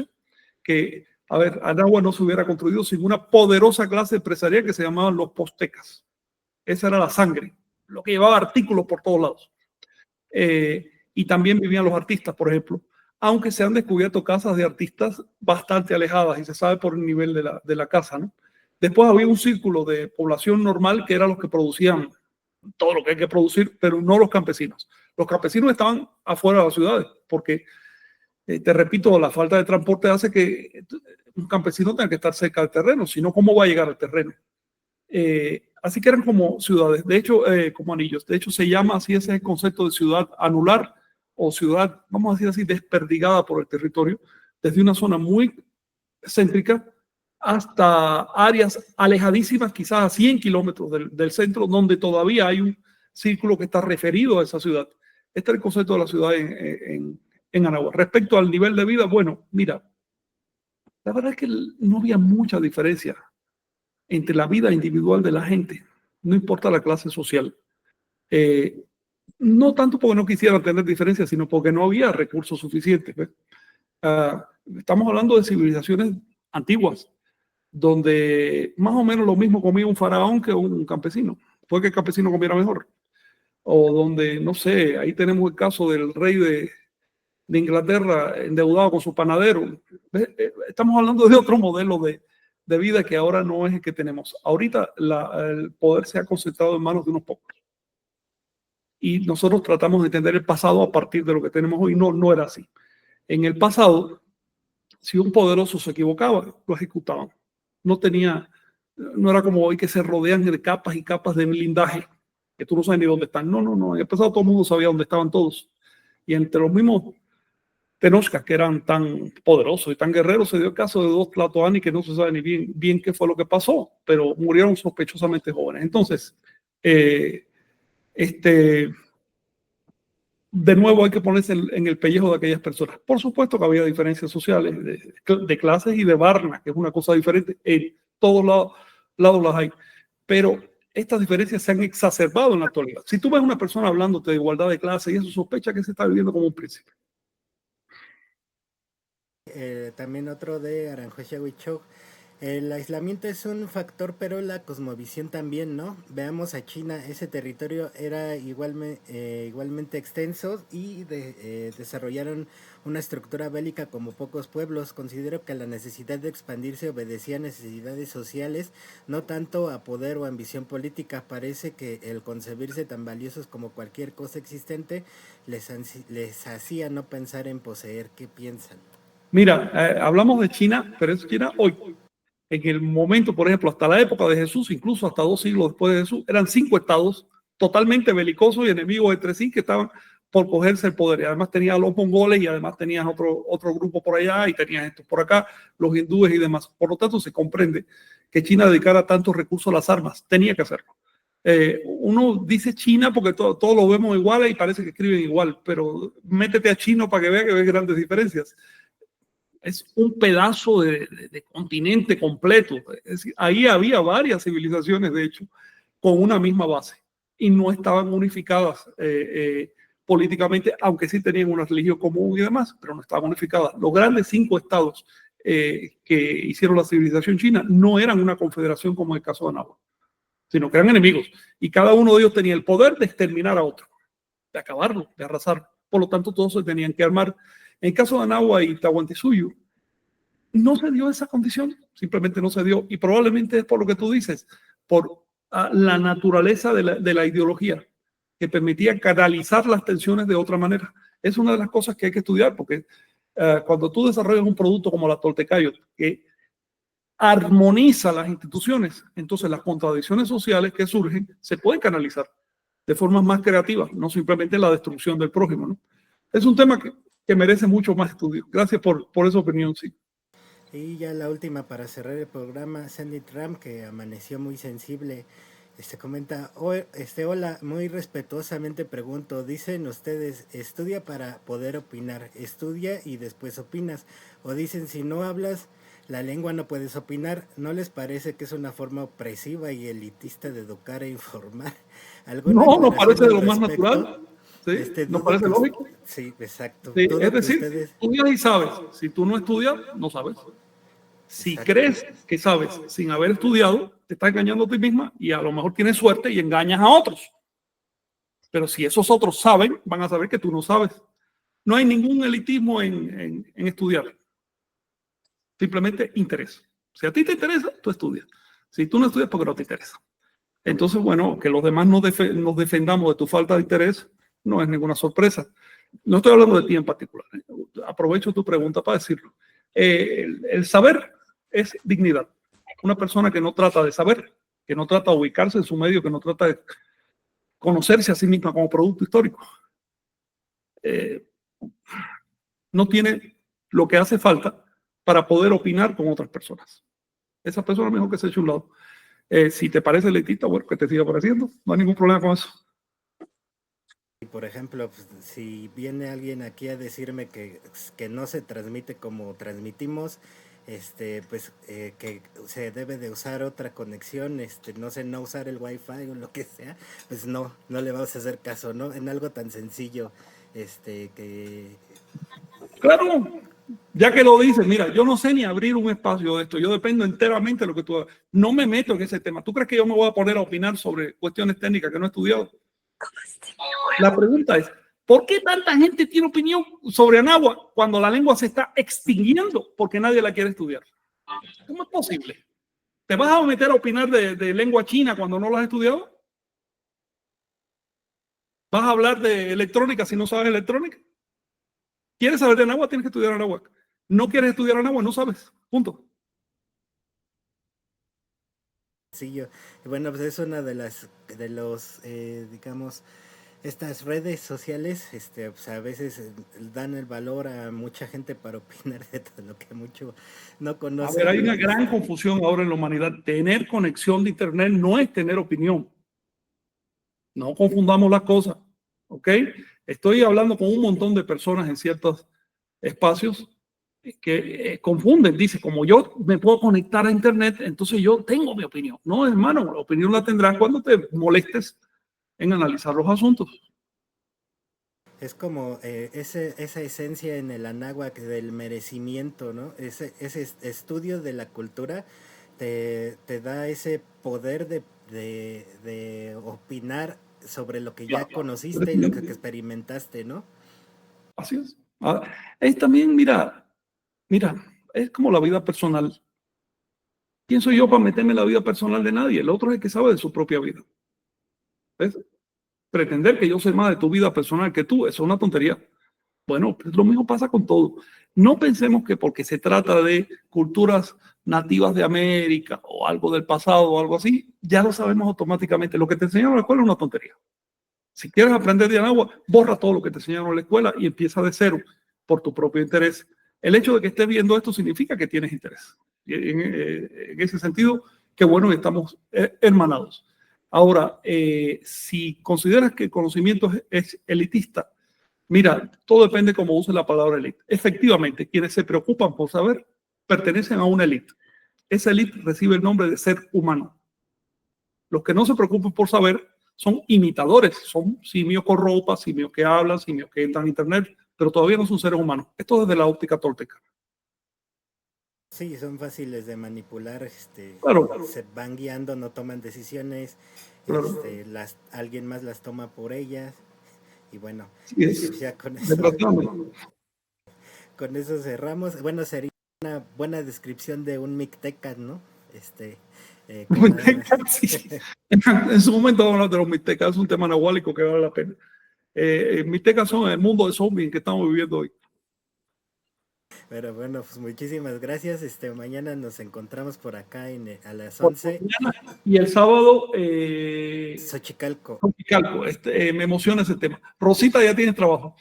[SPEAKER 3] que, a ver, Anáhuac no se hubiera construido sin una poderosa clase empresarial que se llamaban los postecas. Esa era la sangre, lo que llevaba artículos por todos lados. Y también vivían los artistas, por ejemplo, aunque se han descubierto casas de artistas bastante alejadas y se sabe por el nivel de la casa, ¿no? Después había un círculo de población normal que eran los que producían todo lo que hay que producir, pero no los campesinos. Los campesinos estaban afuera de las ciudades porque, te repito, la falta de transporte hace que un campesino tenga que estar cerca del terreno, si no, ¿cómo va a llegar al terreno? Así que eran como ciudades, de hecho, como anillos. De hecho, se llama así, ese es el concepto de ciudad anular o ciudad, vamos a decir así, desperdigada por el territorio, desde una zona muy céntrica hasta áreas alejadísimas, quizás a 100 kilómetros del centro, donde todavía hay un círculo que está referido a esa ciudad. Este es el concepto de la ciudad en Anáhuac. Respecto al nivel de vida, bueno, mira, la verdad es que no había mucha diferencia entre la vida individual de la gente, no importa la clase social. No tanto porque no quisieran tener diferencias, sino porque no había recursos suficientes. Estamos hablando de civilizaciones antiguas, donde más o menos lo mismo comía un faraón que un campesino. Fue que el campesino comiera mejor. O donde, no sé, ahí tenemos el caso del rey de Inglaterra endeudado con su panadero. Estamos hablando de otro modelo de vida que ahora no es el que tenemos. Ahorita el poder se ha concentrado en manos de unos pocos. Y nosotros tratamos de entender el pasado a partir de lo que tenemos hoy. No era así. En el pasado, si un poderoso se equivocaba, lo ejecutaban. No era como hoy que se rodean de capas y capas de blindaje, que tú no sabes ni dónde están. No. En el pasado todo el mundo sabía dónde estaban todos. Y entre los mismos Tenochcas, que eran tan poderosos y tan guerreros, se dio el caso de 2 tlatoanis que no se sabe ni bien qué fue lo que pasó, pero murieron sospechosamente jóvenes. Entonces, de nuevo hay que ponerse en el pellejo de aquellas personas. Por supuesto que había diferencias sociales de clases y de barnas, que es una cosa diferente. En todos lados las hay. Pero estas diferencias se han exacerbado en la actualidad. Si tú ves a una persona hablándote de igualdad de clase y eso, sospecha que se está viviendo como un príncipe.
[SPEAKER 1] También otro de Aranjuez Huichol. El aislamiento es un factor, pero la cosmovisión también, ¿no? Veamos a China, ese territorio era igualmente extenso y desarrollaron una estructura bélica como pocos pueblos. Considero que la necesidad de expandirse obedecía a necesidades sociales, no tanto a poder o ambición política. Parece que el concebirse tan valiosos como cualquier cosa existente les hacía no pensar en poseer. ¿Qué piensan?
[SPEAKER 3] Mira, hablamos de China, pero es China hoy. En el momento, por ejemplo, hasta la época de Jesús, incluso hasta 2 siglos después de Jesús, eran 5 estados totalmente belicosos y enemigos entre sí que estaban por cogerse el poder. Y además tenías a los mongoles y además tenías otro grupo por allá y tenías estos por acá, los hindúes y demás. Por lo tanto, se comprende que China dedicara tantos recursos a las armas. Tenía que hacerlo. Uno dice China porque todos lo vemos iguales y parece que escriben igual, pero métete a chino para que vea que ves grandes diferencias. Es un pedazo de continente completo. Es decir, ahí había varias civilizaciones, de hecho, con una misma base y no estaban unificadas políticamente, aunque sí tenían una religión común y demás, pero no estaban unificadas. Los grandes 5 estados que hicieron la civilización china no eran una confederación como el caso de Anáhuac, sino que eran enemigos y cada uno de ellos tenía el poder de exterminar a otro, de acabarlo, de arrasar. Por lo tanto, todos se tenían que armar. En el caso de Anáhuac y Tahuantinsuyo, no se dio esa condición, simplemente no se dio. Y probablemente es por lo que tú dices, por la naturaleza de la ideología, que permitía canalizar las tensiones de otra manera. Es una de las cosas que hay que estudiar, porque cuando tú desarrollas un producto como la Toltecayo, que armoniza las instituciones, entonces las contradicciones sociales que surgen se pueden canalizar de formas más creativas, no simplemente la destrucción del prójimo, ¿no? Es un tema que que merece mucho más estudio. Gracias por esa opinión, sí.
[SPEAKER 1] Y ya la última para cerrar el programa, Sandy Ram, que amaneció muy sensible, comenta, hola, muy respetuosamente pregunto, dicen ustedes, estudia para poder opinar, estudia y después opinas, o dicen, si no hablas la lengua no puedes opinar, ¿no les parece que es una forma opresiva y elitista de educar e informar? ¿Alguna
[SPEAKER 3] No, nos
[SPEAKER 1] aclaración
[SPEAKER 3] parece de
[SPEAKER 1] al
[SPEAKER 3] lo más
[SPEAKER 1] respecto?
[SPEAKER 3] natural. ¿Sí? Nos
[SPEAKER 1] Dudo
[SPEAKER 3] parece
[SPEAKER 1] que
[SPEAKER 3] lógico.
[SPEAKER 1] sí, exacto.
[SPEAKER 3] Sí,
[SPEAKER 1] Dudo
[SPEAKER 3] es
[SPEAKER 1] que
[SPEAKER 3] decir,
[SPEAKER 1] ustedes,
[SPEAKER 3] estudias y sabes. Si tú no estudias, no sabes. Si
[SPEAKER 1] exacto.
[SPEAKER 3] crees que sabes sin haber estudiado, te estás engañando a ti misma y a lo mejor tienes suerte y engañas a otros. Pero si esos otros saben, van a saber que tú no sabes. No hay ningún elitismo en estudiar. Simplemente interés. Si a ti te interesa, tú estudias. Si tú no estudias, porque no te interesa. Entonces, bueno, que los demás nos defendamos de tu falta de interés no es ninguna sorpresa. No estoy hablando de ti en particular. Aprovecho tu pregunta para decirlo. El saber es dignidad. Una persona que no trata de saber, que no trata de ubicarse en su medio, que no trata de conocerse a sí misma como producto histórico, no tiene lo que hace falta para poder opinar con otras personas. Esa persona mejor que se eche a un lado. Si te parece elitista, bueno, que te siga pareciendo. No hay ningún problema con eso.
[SPEAKER 1] Y por ejemplo, pues, si viene alguien aquí a decirme que no se transmite como transmitimos, pues que se debe de usar otra conexión, no sé, no usar el wifi o lo que sea, pues no le vamos a hacer caso, ¿no? En algo tan sencillo, que...
[SPEAKER 3] Claro, ya que lo dices, mira, yo no sé ni abrir un espacio de esto, yo dependo enteramente de lo que tú hagas. No me meto en ese tema. ¿Tú crees que yo me voy a poner a opinar sobre cuestiones técnicas que no he estudiado? La pregunta es, ¿por qué tanta gente tiene opinión sobre Anáhuac cuando la lengua se está extinguiendo porque nadie la quiere estudiar? ¿Cómo es posible? ¿Te vas a meter a opinar de lengua china cuando no la has estudiado? ¿Vas a hablar de electrónica si no sabes electrónica? ¿Quieres saber de Anáhuac? Tienes que estudiar Anáhuac. ¿No quieres estudiar Anáhuac? No sabes. Punto.
[SPEAKER 1] Sí, bueno, pues es una de los, digamos, estas redes sociales, pues a veces dan el valor a mucha gente para opinar de todo lo que mucho no conoce.
[SPEAKER 3] A ver, hay una gran confusión ahora en la humanidad. Tener conexión de internet no es tener opinión. No confundamos las cosas, ¿ok? Estoy hablando con un montón de personas en ciertos espacios que confunden. Dice, como yo me puedo conectar a internet, entonces yo tengo mi opinión. No, hermano, la opinión la tendrás cuando te molestes en analizar los asuntos.
[SPEAKER 1] Es como esa esencia en el Anáhuac del merecimiento, ¿no? Ese estudio de la cultura te da ese poder de opinar sobre lo que ya conociste y lo que experimentaste, ¿no?
[SPEAKER 3] Así es. Es también, mira, es como la vida personal. ¿Quién soy yo para meterme en la vida personal de nadie? El otro es el que sabe de su propia vida. ¿Ves? Pretender que yo sé más de tu vida personal que tú, eso es una tontería. Bueno, pues lo mismo pasa con todo. No pensemos que porque se trata de culturas nativas de América o algo del pasado o algo así, ya lo sabemos automáticamente. Lo que te enseñaron en la escuela es una tontería. Si quieres aprender de Anáhuac, borra todo lo que te enseñaron en la escuela y empieza de cero por tu propio interés. El hecho de que estés viendo esto significa que tienes interés. Y en ese sentido, qué bueno que estamos hermanados. Ahora, si consideras que el conocimiento es elitista, mira, todo depende de cómo uses la palabra elite. Efectivamente, quienes se preocupan por saber pertenecen a una elite. Esa elite recibe el nombre de ser humano. Los que no se preocupan por saber son imitadores, son simios con ropa, simios que hablan, simios que entran a internet, pero todavía no son seres humanos. Esto desde la óptica tolteca.
[SPEAKER 1] Sí, son fáciles de manipular,
[SPEAKER 3] Claro.
[SPEAKER 1] se van guiando, no toman decisiones,
[SPEAKER 3] Claro.
[SPEAKER 1] Alguien más las toma por ellas, y bueno,
[SPEAKER 3] Sí es.
[SPEAKER 1] ya con eso cerramos. Bueno, sería una buena descripción de un mixteca, ¿no?
[SPEAKER 3] Sí. En su momento vamos a hablar de los mixtecas, es un tema nahuálico que vale la pena. Mixtecas son el mundo de zombies que estamos viviendo hoy.
[SPEAKER 1] Pero bueno, pues muchísimas gracias. Mañana nos encontramos por acá a las 11.
[SPEAKER 3] Y el sábado,
[SPEAKER 1] Xochicalco.
[SPEAKER 3] Xochicalco. Me emociona ese tema. Rosita ya tiene trabajo.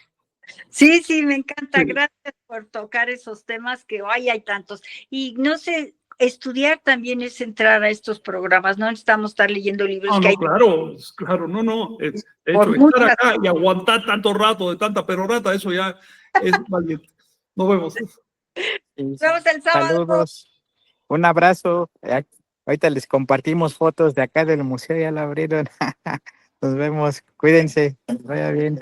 [SPEAKER 2] Sí, sí, me encanta.
[SPEAKER 3] Sí.
[SPEAKER 2] Gracias por tocar esos temas que hoy hay tantos. Y no sé, estudiar también es entrar a estos programas. No necesitamos estar leyendo libros
[SPEAKER 3] Ah,
[SPEAKER 2] que
[SPEAKER 3] no,
[SPEAKER 2] hay
[SPEAKER 3] claro, no. De
[SPEAKER 2] por
[SPEAKER 3] hecho, estar
[SPEAKER 2] muchas.
[SPEAKER 3] acá y aguantar tanto rato de tanta perorata, eso ya es valiente. Nos vemos.
[SPEAKER 2] Nos vemos el sábado.
[SPEAKER 4] Saludos, un abrazo. Ahorita les compartimos fotos de acá del museo, ya lo abrieron. Nos vemos, cuídense, que les vaya bien.